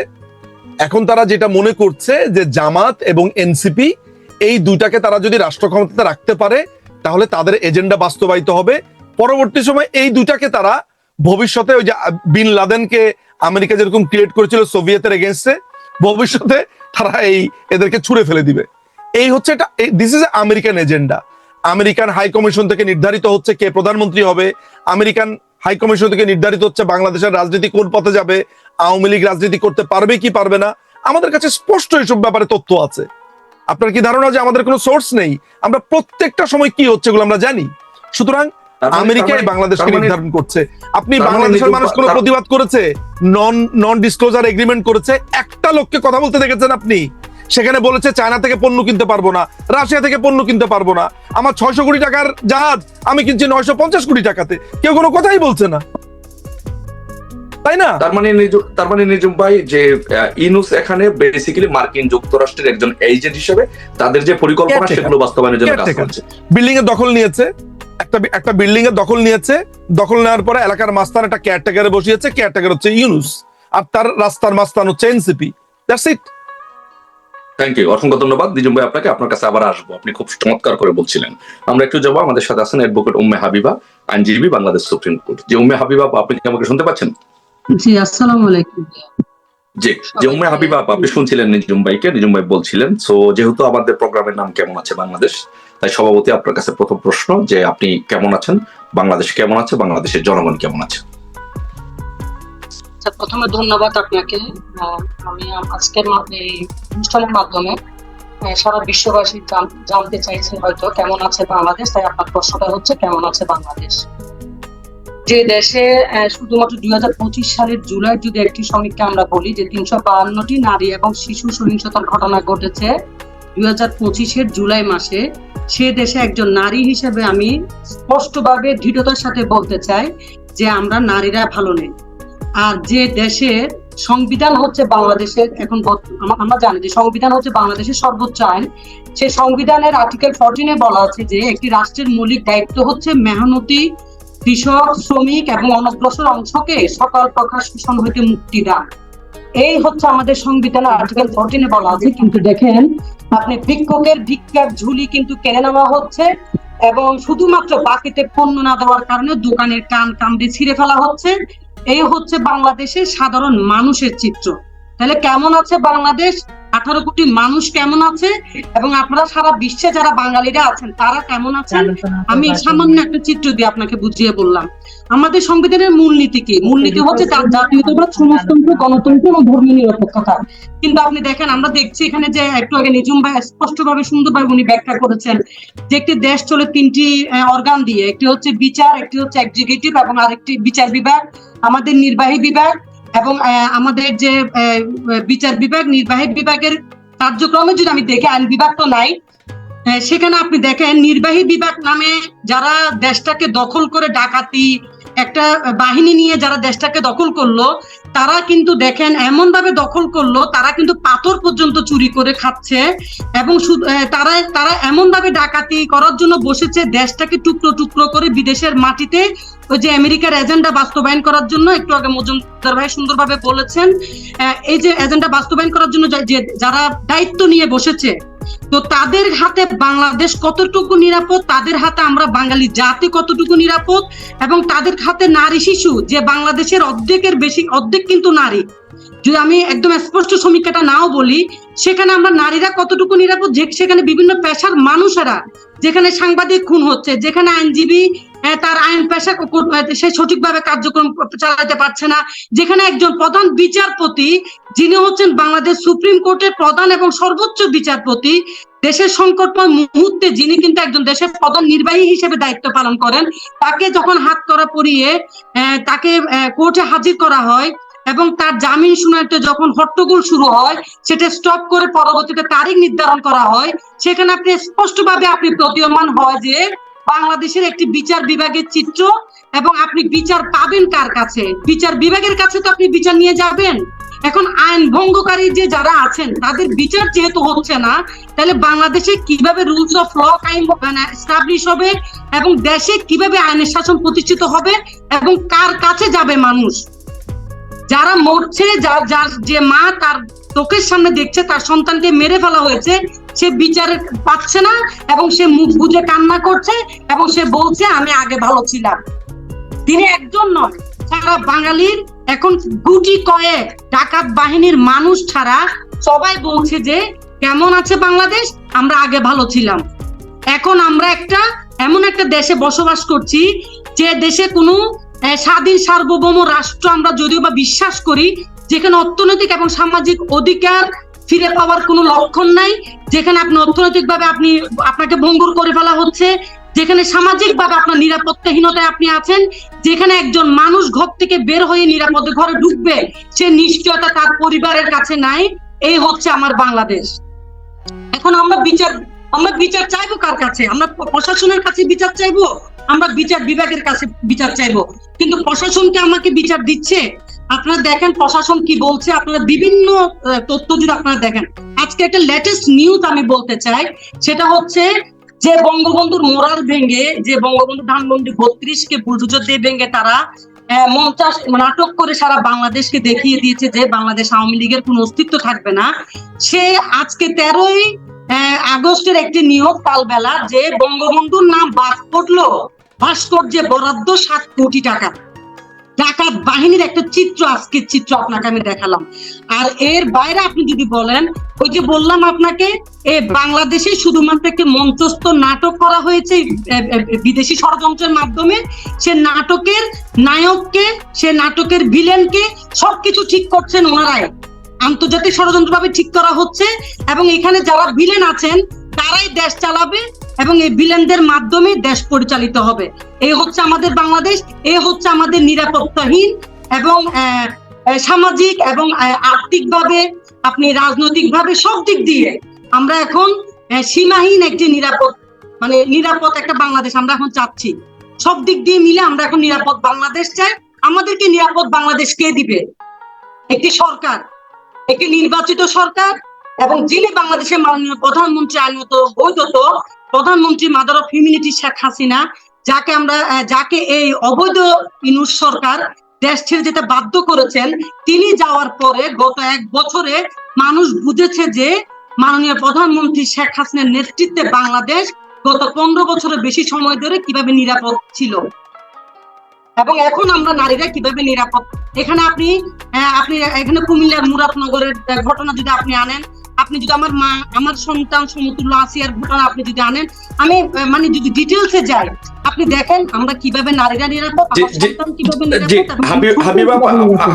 এখন তারা যেটা মনে করছে যে জামাত এবং এনসিপি, এই দুইটাকে তারা যদি রাষ্ট্র ক্ষমতাতে রাখতে পারে, তাহলে তাদের এজেন্ডা বাস্তবায়িত হবে। পরবর্তী সময় এই দুইটাকে তারা ভবিষ্যতে, ওই যে বিন লাদেনকে আমেরিকা যেরকম ক্রিয়েট করেছিল সোভিয়েতের এগেনস্টে, ভবিষ্যতে তারা এদেরকে ছুঁড়ে ফেলে দিবে। এই হচ্ছে এটা, this is American agenda. American high commission থেকে নির্ধারিত হচ্ছে কে প্রধানমন্ত্রী হবে, আমেরিকান হাই কমিশন থেকে নির্ধারিত হচ্ছে বাংলাদেশের রাজনীতি কোন পথে যাবে, আওয়ামী লীগ রাজনীতি করতে পারবে কি পারবে না। আমাদের কাছে স্পষ্ট এইসব ব্যাপারে তথ্য আছে। আপনার কি ধারণা যে আমাদের কোনো সোর্স নেই? আমরা প্রত্যেকটা সময় কি হচ্ছে এগুলো আমরা জানি। সুতরাং আমেরিকাই বাংলাদেশকে নির্ধারণ করছে। আপনি বাংলাদেশের মানুষ কোনো প্রতিবাদ করেছে? নন ডিসক্লোজার এগ্রিমেন্ট করেছে। একটা লোককে কথা বলতে দেখেছেন আপনি? সেখানে বলেছে চায়না থেকে পণ্য কিনতে পারবো না, রাশিয়া থেকে পণ্য কিনতে পারবো না, আমার 600 কোটি টাকার জাহাজ আমি কিনছি 950 কোটি টাকাতে। কেউ কোনো কথাই বলছে না। তাই না? তার মানে নিজুম ভাই যে ইউনূস এখানে বেসিক্যালি মার্কিন যুক্তরাষ্ট্রের একজন এজেন্ট হিসেবে তাদের যে পরিকল্পনা সেগুলো বাস্তবায়নের জন্য কাজ করছে। বিল্ডিং এর দখল নিয়েছে, একটা বিল্ডিং এর দখল নিয়েছে, দখল নেওয়ার পরে এলাকার মাস্তান একটা কেয়ারটেকারে বসিয়েছে, কেয়ারটেকার হচ্ছে ইউনূস, আর তার রাস্তার মাস্তান হচ্ছে NCP. That's it. Thank you, অসংখ্য ধন্যবাদ নিজুম ভাই আপনাকে। আপনার কাছে আবার আসবো, আপনি খুব চমৎকার করে বলছিলেন। আমরা একটু যাবো, আমাদের সাথে আছেন অ্যাডভোকেট উম্মে হাবিবা, আইনজীবী, বাংলাদেশ সুপ্রিম কোর্ট। যে উম্মে হাবিবা, আপনি কি আমাকে শুনতে পাচ্ছেন? জি, আসসালামু আলাইকুম। যে উম্মে হাবিবা, আপনি শুনছিলেন নিজুম ভাইকে, নিজুম ভাই বলছিলেন। সো যেহেতু আমাদের প্রোগ্রামের নাম কেমন আছে বাংলাদেশ, তাই সভাপতি আপনার কাছে প্রথম প্রশ্ন যে আপনি কেমন আছেন, বাংলাদেশ কেমন আছে, বাংলাদেশের জনগণ কেমন আছে? প্রথমে ধন্যবাদ আপনাকে। আমি আজকের এই অনুষ্ঠানের মাধ্যমে সারা বিশ্ববাসী জানতে চাইছে হয়তো কেমন আছে বাংলাদেশ, তাই আপনার প্রশ্নটা হচ্ছে কেমন আছে বাংলাদেশ। যে দেশে শুধুমাত্র 2025 সালের জুলাই যদি একটি সমীক্ষা আমরা বলি যে 352টি নারী এবং শিশু সহিংসতার ঘটনা ঘটেছে 2025-এর জুলাই মাসে, সে দেশে একজন নারী হিসেবে আমি স্পষ্টভাবে দৃঢ়তার সাথে বলতে চাই যে আমরা নারীরা ভালো নেই। আর যে দেশের সংবিধান হচ্ছে বাংলাদেশের, এখন আমরা জানি যে সংবিধান হচ্ছে বাংলাদেশের সর্বোচ্চ আইন, সেই সংবিধানের আর্টিকেল 14-এ বলা আছে যে একটি রাষ্ট্রের মৌলিক দায়িত্ব হচ্ছে মেহনতি কৃষক, শ্রমিক এবং অনগ্রসর অংশকে সকল প্রকার শোষণ হইতে মুক্তি দান। এই হচ্ছে আমাদের সংবিধানের আর্টিকেল 14-এ বলা আছে। কিন্তু দেখেন আপনি ভিক্ষুকের ভিক্ষার ঝুলি কিন্তু কেড়ে নেওয়া হচ্ছে এবং শুধুমাত্র বাকিতে পণ্য না দেওয়ার কারণে দোকানের কামড়ে ছিঁড়ে ফেলা হচ্ছে। এই হচ্ছে বাংলাদেশের সাধারণ মানুষের চিত্র। তাহলে কেমন আছে বাংলাদেশ? 18 কোটি মানুষ কেমন আছে এবং আপনারা সারা বিশ্বে যারা বাঙালিরা আছেন তারা কেমন আছেন? আমি সামান্য একটা চিত্র দিয়ে আপনাকে বুঝিয়ে বললাম। আমাদের সংবিধানের মূলনীতি কি? মূলনীতি হচ্ছে তার জাতীয়তাবাদ, সমাজতন্ত্র, গণতন্ত্র এবং ধর্মীয় নিরপেক্ষতা। কিন্তু আপনি দেখেন, আমরা দেখছি এখানে যে একটু আগে নিজুম ভাই স্পষ্টভাবে সুন্দরভাবে উনি ব্যাখ্যা করেছেন যে একটি দেশ চলে 3টি অর্গান দিয়ে, একটি হচ্ছে বিচার, একটি হচ্ছে এক্সিকিউটিভ এবং আরেকটি বিচার বিভাগ, আমাদের নির্বাহী বিভাগ। এবং আমাদের যে বিচার বিভাগ, নির্বাহী বিভাগের কার্যক্রমে যদি আমি দেখি, আইন বিভাগ তো নাই, সেখানে আপনি দেখেন নির্বাহী বিভাগ নামে যারা দেশটাকে দখল করে ডাকাতি একটা বাহিনী নিয়ে যারা দেশটাকে দখল করলো, তারা কিন্তু দেখেন এমন ভাবে দখল করলো, তারা কিন্তু পাথর পর্যন্ত চুরি করে খাচ্ছে এবং তারা এমন ভাবে ডাকাতি করার জন্য বসেছে, দেশটাকে টুকরো টুকরো করে বিদেশের মাটিতে ওই যে আমেরিকার এজেন্ডা বাস্তবায়ন করার জন্য, একটু আগে মজুমদার ভাই সুন্দরভাবে বলেছেন, এই যে এজেন্ডা বাস্তবায়ন করার জন্য যারা দায়িত্ব নিয়ে বসেছে, তো তাদের হাতে বাংলাদেশ কতটুকু নিরাপদ, তাদের হাতে আমরা বাঙালি জাতি কতটুকু নিরাপদ, এবং তাদের হাতে নারী শিশু, যে বাংলাদেশের অর্ধেকের বেশি, অর্ধেক কিন্তু নারী, যদি আমি একদম স্পষ্ট সমীক্ষাটা নাও বলি, সেখানে আমরা নারীরা কতটুকু নিরাপদ, সেখানে বিভিন্ন পেশার মানুষেরা, যেখানে সাংবাদিক খুন হচ্ছে, যেখানে আইনজীবী তার আইন পেশা সে সঠিকভাবে কার্যক্রম চালাতে পারছে না, যেখানে একজন প্রধান বিচারপতি যিনি হচ্ছেন বাংলাদেশ সুপ্রিম কোর্টের প্রধান এবং সর্বোচ্চ বিচারপতি, দেশের সংকটময় মুহূর্তে যিনি কিন্তু একজন দেশের প্রধান নির্বাহী হিসেবে দায়িত্ব পালন করেন, তাকে যখন হাত করা পরিয়ে তাকে কোর্টে হাজির করা হয় এবং তার জামিন শুনানিতে যখন হট্টগোল শুরু হয়, সেটা স্টপ করে পরবর্তীতে তারিখ নির্ধারণ করা হয়, সেখানে আপনি স্পষ্টভাবে আপনি প্রতীয়মান হয় যে বাংলাদেশের একটি বিচার বিভাগের চিত্র, এবং আপনি বিচার পাবেন কার কাছে? বিচার বিভাগের কাছে তো আপনি বিচার নিয়ে যাবেন। এখন আইন ভঙ্গকারী যে যারা আছেন তাদের বিচার যেহেতু হচ্ছে না, তাহলে বাংলাদেশে কিভাবে রুলস অফ ল এস্টাবলিশ হবে এবং দেশে কিভাবে আইনের শাসন প্রতিষ্ঠিত হবে এবং কার কাছে যাবে মানুষ? যারা মরছে, যে মা তার চোখের সামনে দেখছে তার সন্তানকে মেরে ফেলা হয়েছে, সে বিচার পাচ্ছে না এবং সে মুখ বুজে কান্না করছে এবং সে বলছে আমি আগে ভালো ছিলাম। তিনি একজন নয়, সারা বাঙালির এখন গুটি কয়েক ডাকাত বাহিনীর মানুষ ছাড়া সবাই বলছে যে কেমন আছে বাংলাদেশ, আমরা আগে ভালো ছিলাম। এখন আমরা এমন একটা দেশে বসবাস করছি যে দেশে কোনো স্বাধীন সার্বভৌম রাষ্ট্র আমরা যদিও বা বিশ্বাস করি, যেখানে অর্থনৈতিক এবং সামাজিক অধিকার ফিরে পাওয়ার কোনো লক্ষণ নাই, যেখানে আপনি অর্থনৈতিকভাবে আপনাকে ভঙ্গুর করে ফেলা হচ্ছে, যেখানে সামাজিকভাবে আপনার নিরাপত্তাহীনতায় আপনি আছেন, যেখানে একজন মানুষ ঘর থেকে বের হয়ে নিরাপদে ঘরে ঢুকবে সে নিশ্চয়তা তার পরিবারের কাছে নাই। এই হচ্ছে আমার বাংলাদেশ। এখন আমরা বিচার চাইবো কার কাছে? আমরা প্রশাসনের কাছে বিচার চাইবো, আমরা বিচার বিভাগের কাছে বিচার চাইবো, কিন্তু প্রশাসনকে আমাকে বিচার দিচ্ছে? আপনারা দেখেন প্রশাসন কি বলছে, আপনারা বিভিন্ন তথ্য যদি আপনারা দেখেন, আজকে একটা লেটেস্ট নিউজ আমি বলতে চাই, সেটা হচ্ছে যে বঙ্গবন্ধুর মোরাল ভেঙে, যে বঙ্গবন্ধু ধানমন্ডি 32-কে বুলডোজার দিয়ে ভেঙে তারা 50 নাটক করে সারা বাংলাদেশকে দেখিয়ে দিয়েছে যে বাংলাদেশ আওয়ামী লীগের কোনো অস্তিত্ব থাকবে না। সে আজকে 13ই আগস্টের একটি নিয়োগ কালবেলা যে বঙ্গবন্ধুর নাম বাদ পড়লো, ভাস্কর্যে বরাদ্দ 7 কোটি টাকা, ডাকাত বাহিনীর একটা চিত্র, আজকের চিত্র আপনাকে আমি দেখালাম। আর এর বাইরে আপনি যদি বলেন, ওই যে বললাম আপনাকে, বাংলাদেশে শুধুমাত্র একটি মঞ্চস্থ নাটক করা হয়েছে বিদেশি ষড়যন্ত্রের মাধ্যমে, সে নাটকের নায়ককে, সে নাটকের ভিলেনকে সবকিছু ঠিক করছেন ওনারাই, আন্তর্জাতিক ষড়যন্ত্র ভাবে ঠিক করা হচ্ছে, এবং এখানে যারা ভিলেন আছেন তারাই দেশ চালাবে এবং এই ভিলেনদের মাধ্যমে দেশ পরিচালিত হবে। এই হচ্ছে আমাদের বাংলাদেশ, এই হচ্ছে আমাদের নিরাপত্তাহীন এবং সামাজিক এবং আর্থিকভাবে, আপনি রাজনৈতিকভাবে সব দিক দিয়ে আমরা এখন সীমাহীন একটি নিরাপদ একটা বাংলাদেশ আমরা এখন চাচ্ছি। সব দিক দিয়ে মিলে আমরা এখন নিরাপদ বাংলাদেশ চাই। আমাদেরকে নিরাপদ বাংলাদেশ কে দিবে? একটি সরকার, একটি নির্বাচিত সরকার, এবং যিনি বাংলাদেশের মাননীয় প্রধানমন্ত্রী, আইনত বৈধত প্রধানমন্ত্রী mother of humanity Sheikh Hasina, যাকে এই অবৈধ ইউনূস সরকার দেশ ছেড়ে যেতে বাধ্য করেছেন। তিনি যাওয়ার পরে গত 1 বছরে মানুষ বুঝেছে যে মাননীয় প্রধানমন্ত্রী শেখ হাসিনার নেতৃত্বে বাংলাদেশ গত 15 বছরের বেশি সময় ধরে কিভাবে নিরাপদ ছিল, এবং এখন আমরা নারীরা কিভাবে নিরাপদ। এখানে আপনি এখানে কুমিল্লার মুরাদনগরের ঘটনা যদি আপনি আনেন, আপনি যদি আমার মা, আমার সন্তান সমতুল্য আসিয়ার ঘটনা আপনি যদি আনেন, আমি যদি ডিটেলসে যাই, আপনি দেখেন আমরা কিভাবে নারীরা নিরাপদ, আমার সন্তান কিভাবে নিরাপদ।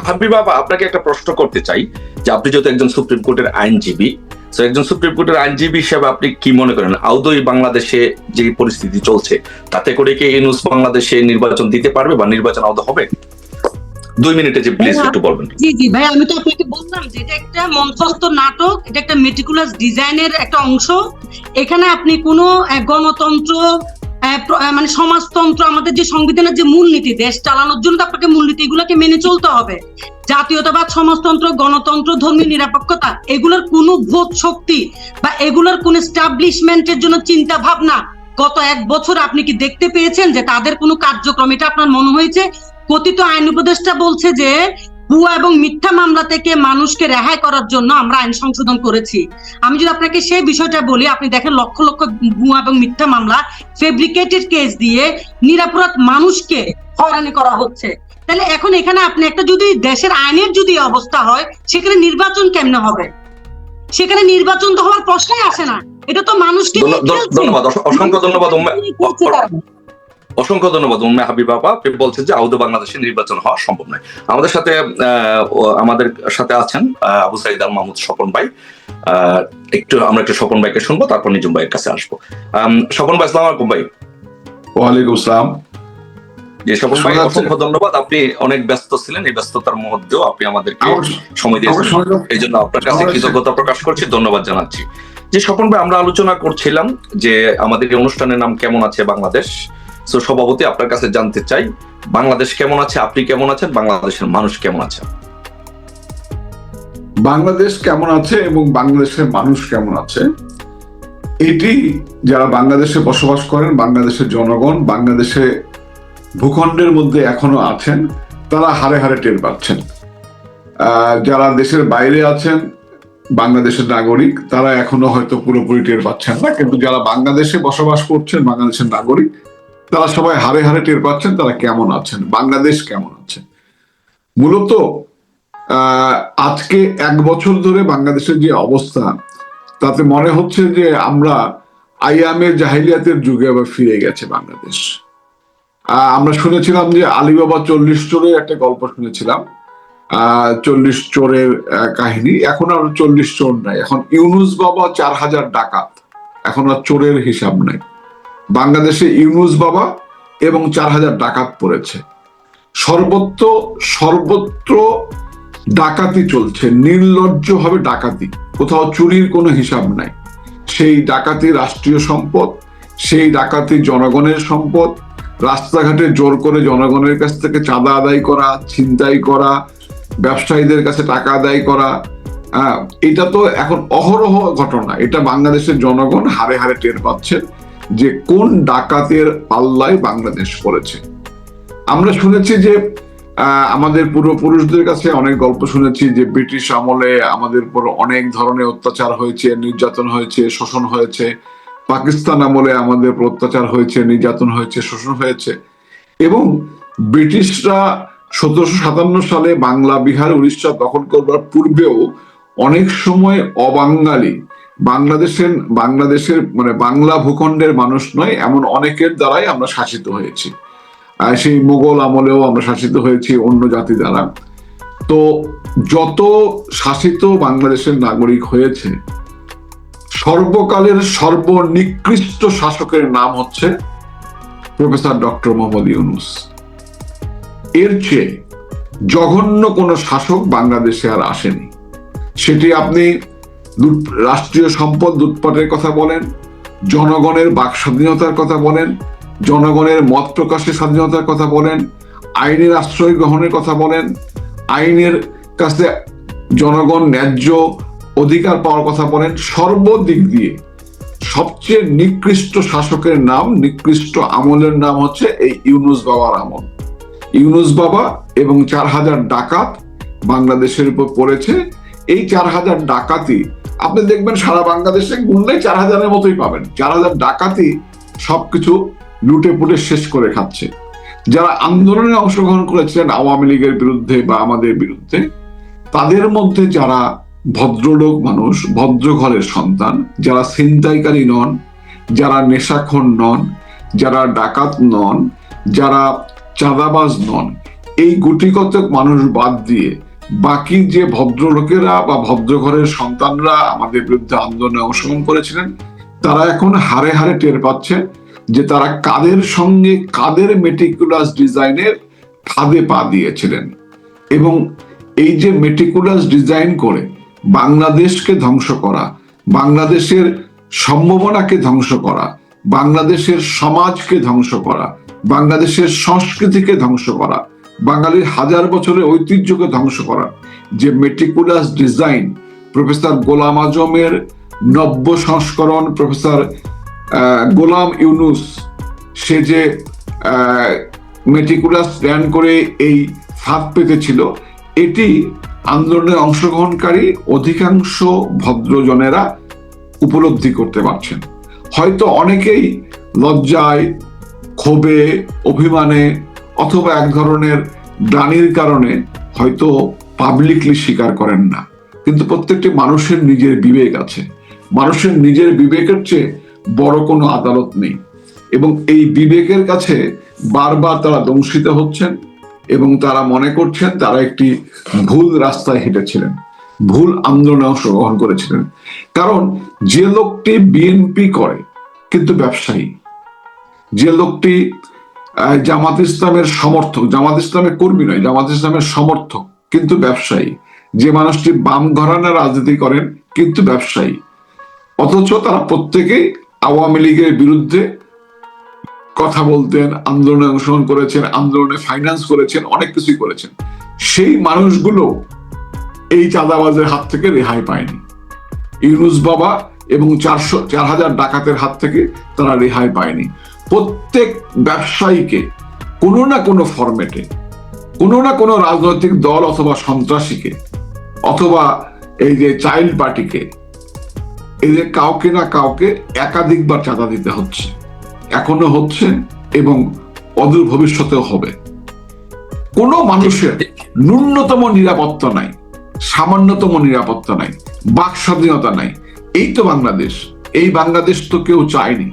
হাবিবা, আপনাকে একটা প্রশ্ন করতে চাই যে আপনি যেহেতু একজন সুপ্রিম কোর্টের আইনজীবী, তো একজন সুপ্রিম কোর্টের আইনজীবী হিসেবে আপনি কি মনে করেন, আদৌ বাংলাদেশে যে পরিস্থিতি চলছে তাতে করে কি ইউনূস বাংলাদেশে নির্বাচন দিতে পারবে বা নির্বাচন আদৌ হবে? 2 মিনিটে যে প্লিজ একটু বলবেন। জি ভাই, আমি তো আপনাকে বললাম যে এটা একটা মঞ্চস্থ নাটক, এটা একটা মেটিকুলাস ডিজাইনের একটা অংশ। এখানে আপনি কোনো গণতন্ত্র, সমাজতন্ত্র, আমাদের যে সংবিধানের যে মূলনীতি, দেশ চালানোর জন্য আপনাকে মূলনীতি এগুলোকে মেনে চলতে হবে। জাতীয়তাবাদ, সমাজতন্ত্র, গণতন্ত্র, ধর্মীয় নিরপেক্ষতা, এগুলোর কোনো ভোট শক্তি বা এগুলোর কোন এস্টাবলিশমেন্টের জন্য চিন্তা ভাবনা গত 1 বছর আপনি কি দেখতে পেয়েছেন যে তাদের কোনো কার্যক্রম? এটা আপনার মনে হয়েছে? কথিত আইন উপদেষ্টা বলছে যে ভুয়া এবং মিথ্যা মামলা থেকে মানুষকে রেহাই করার জন্য আমরা আইন সংশোধন করেছি। আমি যদি আপনাকে সেই বিষয়টা বলি, আপনি দেখেন লক্ষ লক্ষ ভুয়া এবং মিথ্যা মামলা, ফেব্রিকেটেড কেস দিয়ে নিরপরাধ মানুষকে হয়রানি করা হচ্ছে। তাহলে এখন এখানে আপনি একটা যদি দেশের আইনের যদি অবস্থা হয়, সেখানে নির্বাচন কেমনে হবে? সেখানে নির্বাচন তো হওয়ার প্রশ্নই আসে না। এটা তো মানুষকে ধন্যবাদ, অসংখ্য ধন্যবাদ অসংখ্য ধন্যবাদ উম্মে হাবিবা আপা। আপনি বলছেন যে আদৌ বাংলাদেশে নির্বাচন হওয়া সম্ভব নয়। আমাদের সাথে আছেন আবু সাইদ আল মাহমুদ স্বপন ভাই। আমরা একটু স্বপন ভাইকে শুনবো, তারপর নিজুম ভাইয়ের কাছে আসবো। স্বপন ভাই, আসসালামু আলাইকুম ভাই। ওয়ালাইকুম আসসালাম। জি স্বপন ভাই, অসংখ্য ধন্যবাদ। আপনি অনেক ব্যস্ত ছিলেন, এই ব্যস্ততার মধ্যেও আপনি আমাদেরকে সময় দিয়েছেন, এই জন্য আপনার কাছে কৃতজ্ঞতা প্রকাশ করছি, ধন্যবাদ জানাচ্ছি। যে স্বপন ভাই, আমরা আলোচনা করছিলাম যে আমাদের এই অনুষ্ঠানের নাম কেমন আছে বাংলাদেশ। তো সভাপতি, আপনার কাছে জানতে চাই, বাংলাদেশ কেমন আছে, আপনি কেমন আছেন, বাংলাদেশের মানুষ কেমন আছে? বাংলাদেশ কেমন আছে এবং বাংলাদেশের মানুষ কেমন আছে, এটি যারা বাংলাদেশে বসবাস করেন, বাংলাদেশের জনগণ, বাংলাদেশে ভূখণ্ডের মধ্যে এখনো আছেন, তারা হারে হারে টের পাচ্ছেন। যারা দেশের বাইরে আছেন, বাংলাদেশের নাগরিক, তারা এখনো হয়তো পুরোপুরি টের পাচ্ছেন না, কিন্তু যারা বাংলাদেশে বসবাস করছেন, বাংলাদেশের নাগরিক, তারা সবাই হারে হারে টের পাচ্ছেন তারা কেমন আছেন, বাংলাদেশ কেমন আছে। মূলত আজকে 1 বছর ধরে বাংলাদেশের যে অবস্থা, তাতে মনে হচ্ছে যে আমরা আইয়ামে জাহিলিয়াতের যুগে আবার ফিরে গেছে বাংলাদেশ। আমরা শুনেছিলাম যে আলিবাবা 40 চোরের একটা গল্প শুনেছিলাম, 40 চোরের কাহিনী। এখন আর 40 চোর নাই, এখন ইউনূস বাবা 4000 ডাকাত, এখন আর চোরের হিসাব নাই। বাংলাদেশে ইউনূস বাবা এবং 4000 ডাকাত পড়েছে। সর্বত্র ডাকাতি চলছে, নির্লজ্জভাবে ডাকাতি, কোথাও চুরির কোনো হিসাব নাই। সেই ডাকাতি রাষ্ট্রীয় সম্পদ, সেই ডাকাতি জনগণের সম্পদ। রাস্তাঘাটে জোর করে জনগণের কাছ থেকে চাঁদা আদায় করা, ছিনতাই করা, ব্যবসায়ীদের কাছে টাকা আদায় করা, এটা তো এখন অহরহ ঘটনা। এটা বাংলাদেশের জনগণ হারে হারে টের পাচ্ছেন যে কোন ডাকাতের পাল্লায় বাংলাদেশ পড়েছে। আমরা শুনেছি যে আমাদের পূর্বপুরুষদের কাছে অনেক গল্প শুনেছি যে ব্রিটিশ আমলে আমাদের উপর অনেক ধরনের অত্যাচার হয়েছে, নির্যাতন হয়েছে, শোষণ হয়েছে। পাকিস্তান আমলে আমাদের উপর অত্যাচার হয়েছে, নির্যাতন হয়েছে, শোষণ হয়েছে। এবং ব্রিটিশরা 1757 সালে বাংলা, বিহার, উড়িষ্যা দখল করবার পূর্বেও অনেক সময় অবাঙালি বাংলাদেশের মানে বাংলা ভূখণ্ডের মানুষ নয় এমন অনেকের দ্বারাই আমরা শাসিত হয়েছি। সেই মোগল আমলেও আমরা শাসিত হয়েছি অন্য জাতি দ্বারা। তো যত শাসিত বাংলাদেশের নাগরিক হয়েছে, সর্বকালের সর্বনিকৃষ্ট শাসকের নাম হচ্ছে প্রফেসর ডক্টর মোহাম্মদ ইউনূস। এর চেয়ে জঘন্য কোন শাসক বাংলাদেশে আর আসেনি। সেটি আপনি রাষ্ট্রীয় সম্পদ লুটপাটের কথা বলেন, জনগণের বাক স্বাধীনতার কথা বলেন, জনগণের মত প্রকাশের স্বাধীনতার কথা বলেন, আইনের আশ্রয় গ্রহণের কথা বলেন, আইনের কাছে জনগণ ন্যায্য অধিকার পাওয়ার কথা বলেন, সর্বদিক দিয়ে সবচেয়ে নিকৃষ্ট শাসকের নাম, নিকৃষ্ট আমলের নাম হচ্ছে এই ইউনূস বাবার আমল। ইউনূস বাবা এবং 4000 ডাকাত বাংলাদেশের উপর পড়েছে। এই 4000 ডাকাতি আপনি দেখবেন সারা বাংলাদেশে গুনলে 4000-এর মতোই পাবেন। 4000 ডাকাতি সবকিছু লুটে পুটে শেষ করে খাচ্ছে। যারা আন্দোলনে অংশগ্রহণ করেছিলেন আওয়ামী লীগের বিরুদ্ধে বা আমাদের বিরুদ্ধে, তাদের মধ্যে যারা ভদ্রলোক মানুষ, ভদ্র ঘরের সন্তান, যারা ছিনতাইকারী নন, যারা নেশাখোর নন, যারা ডাকাত নন, যারা চাঁদাবাজ নন, এই গুটিকতক মানুষ বাদ দিয়ে বাকি যে ভদ্রলোকেরা বা ভদ্র ঘরের সন্তানরা আমাদের বিরুদ্ধে আন্দোলনে অংশগ্রহণ করেছিলেন, তারা এখন হারে হারে টের পাচ্ছেন যে তারা কাদের সঙ্গে কাদের মেটিকুলাস ডিজাইনের ফাঁদে পা দিয়েছিলেন। এবং এই যে মেটিকুলাস ডিজাইন করে বাংলাদেশকে ধ্বংস করা, বাংলাদেশের সম্ভাবনাকে ধ্বংস করা, বাংলাদেশের সমাজকে ধ্বংস করা, বাংলাদেশের সংস্কৃতিকে ধ্বংস করা, বাঙালির হাজার বছরের ঐতিহ্যকে ধ্বংস করা যে মেটিকুলাস ডিজাইন প্রফেসর গোলাম আজমের নব্য সংস্করণ প্রফেসর গোলাম ইউনূস, সে যে মেটিকুলাস প্ল্যান করে এই ফাঁদ পেতেছিল, এটি আন্দোলনে অংশগ্রহণকারী অধিকাংশ ভদ্রজনেরা উপলব্ধি করতে পারছেন। হয়তো অনেকেই লজ্জায়, ক্ষোভে, অভিমানে অথবা এক ধরনের গ্লানির কারণে হয়তো পাবলিকলি স্বীকার করেন না, কিন্তু প্রত্যেকটি মানুষের নিজের বিবেক আছে। মানুষের নিজের বিবেকের চেয়ে বড় কোনো আদালত নেই। এবং এই বিবেকের কাছে বারবার তারা দংশিত হচ্ছেন এবং তারা মনে করছেন তারা একটি ভুল রাস্তায় হেঁটেছিলেন, ভুল আন্দোলনে অংশগ্রহণ করেছিলেন। কারণ যে লোকটি বিএনপি করে কিন্তু ব্যবসায়ী, যে লোকটি জামাত ইসলামের সমর্থক, জামাত ইসলামের কর্মী নয়, জামাত ইসলামের সমর্থক কিন্তু ব্যবসায়ী, যে মানুষটি বাম ঘরানা রাজনীতি করেন কিন্তু ব্যবসায়ী, অথচ তারা প্রত্যেকেই আওয়ামী লীগের বিরুদ্ধে কথা বলতেন, আন্দোলনে অংশগ্রহণ করেছেন, আন্দোলনে ফাইন্যান্স করেছেন, অনেক কিছুই করেছেন। সেই মানুষগুলো এই চাঁদাবাজের হাত থেকে রেহাই পায়নি। ইউনূস বাবা এবং 4000 ডাকাতের হাত থেকে তারা রেহাই পায়নি। প্রত্যেক ব্যবসায়ীকে কোনো না কোনো ফরম্যাটে, কোনো না কোনো রাজনৈতিক দল অথবা সন্ত্রাসীকে অথবা এই যে চাইল্ড পার্টিকে, এদের কাউকে না কাউকে একাধিকবার চাঁদা দিতে হচ্ছে, এখনো হচ্ছে এবং অদূর ভবিষ্যতেও হবে। কোনো মানুষের ন্যূনতম নিরাপত্তা নাই, সামান্যতম নিরাপত্তা নাই, বাক স্বাধীনতা নাই। এই তো বাংলাদেশ। এই বাংলাদেশ তো কেউ চায়নি।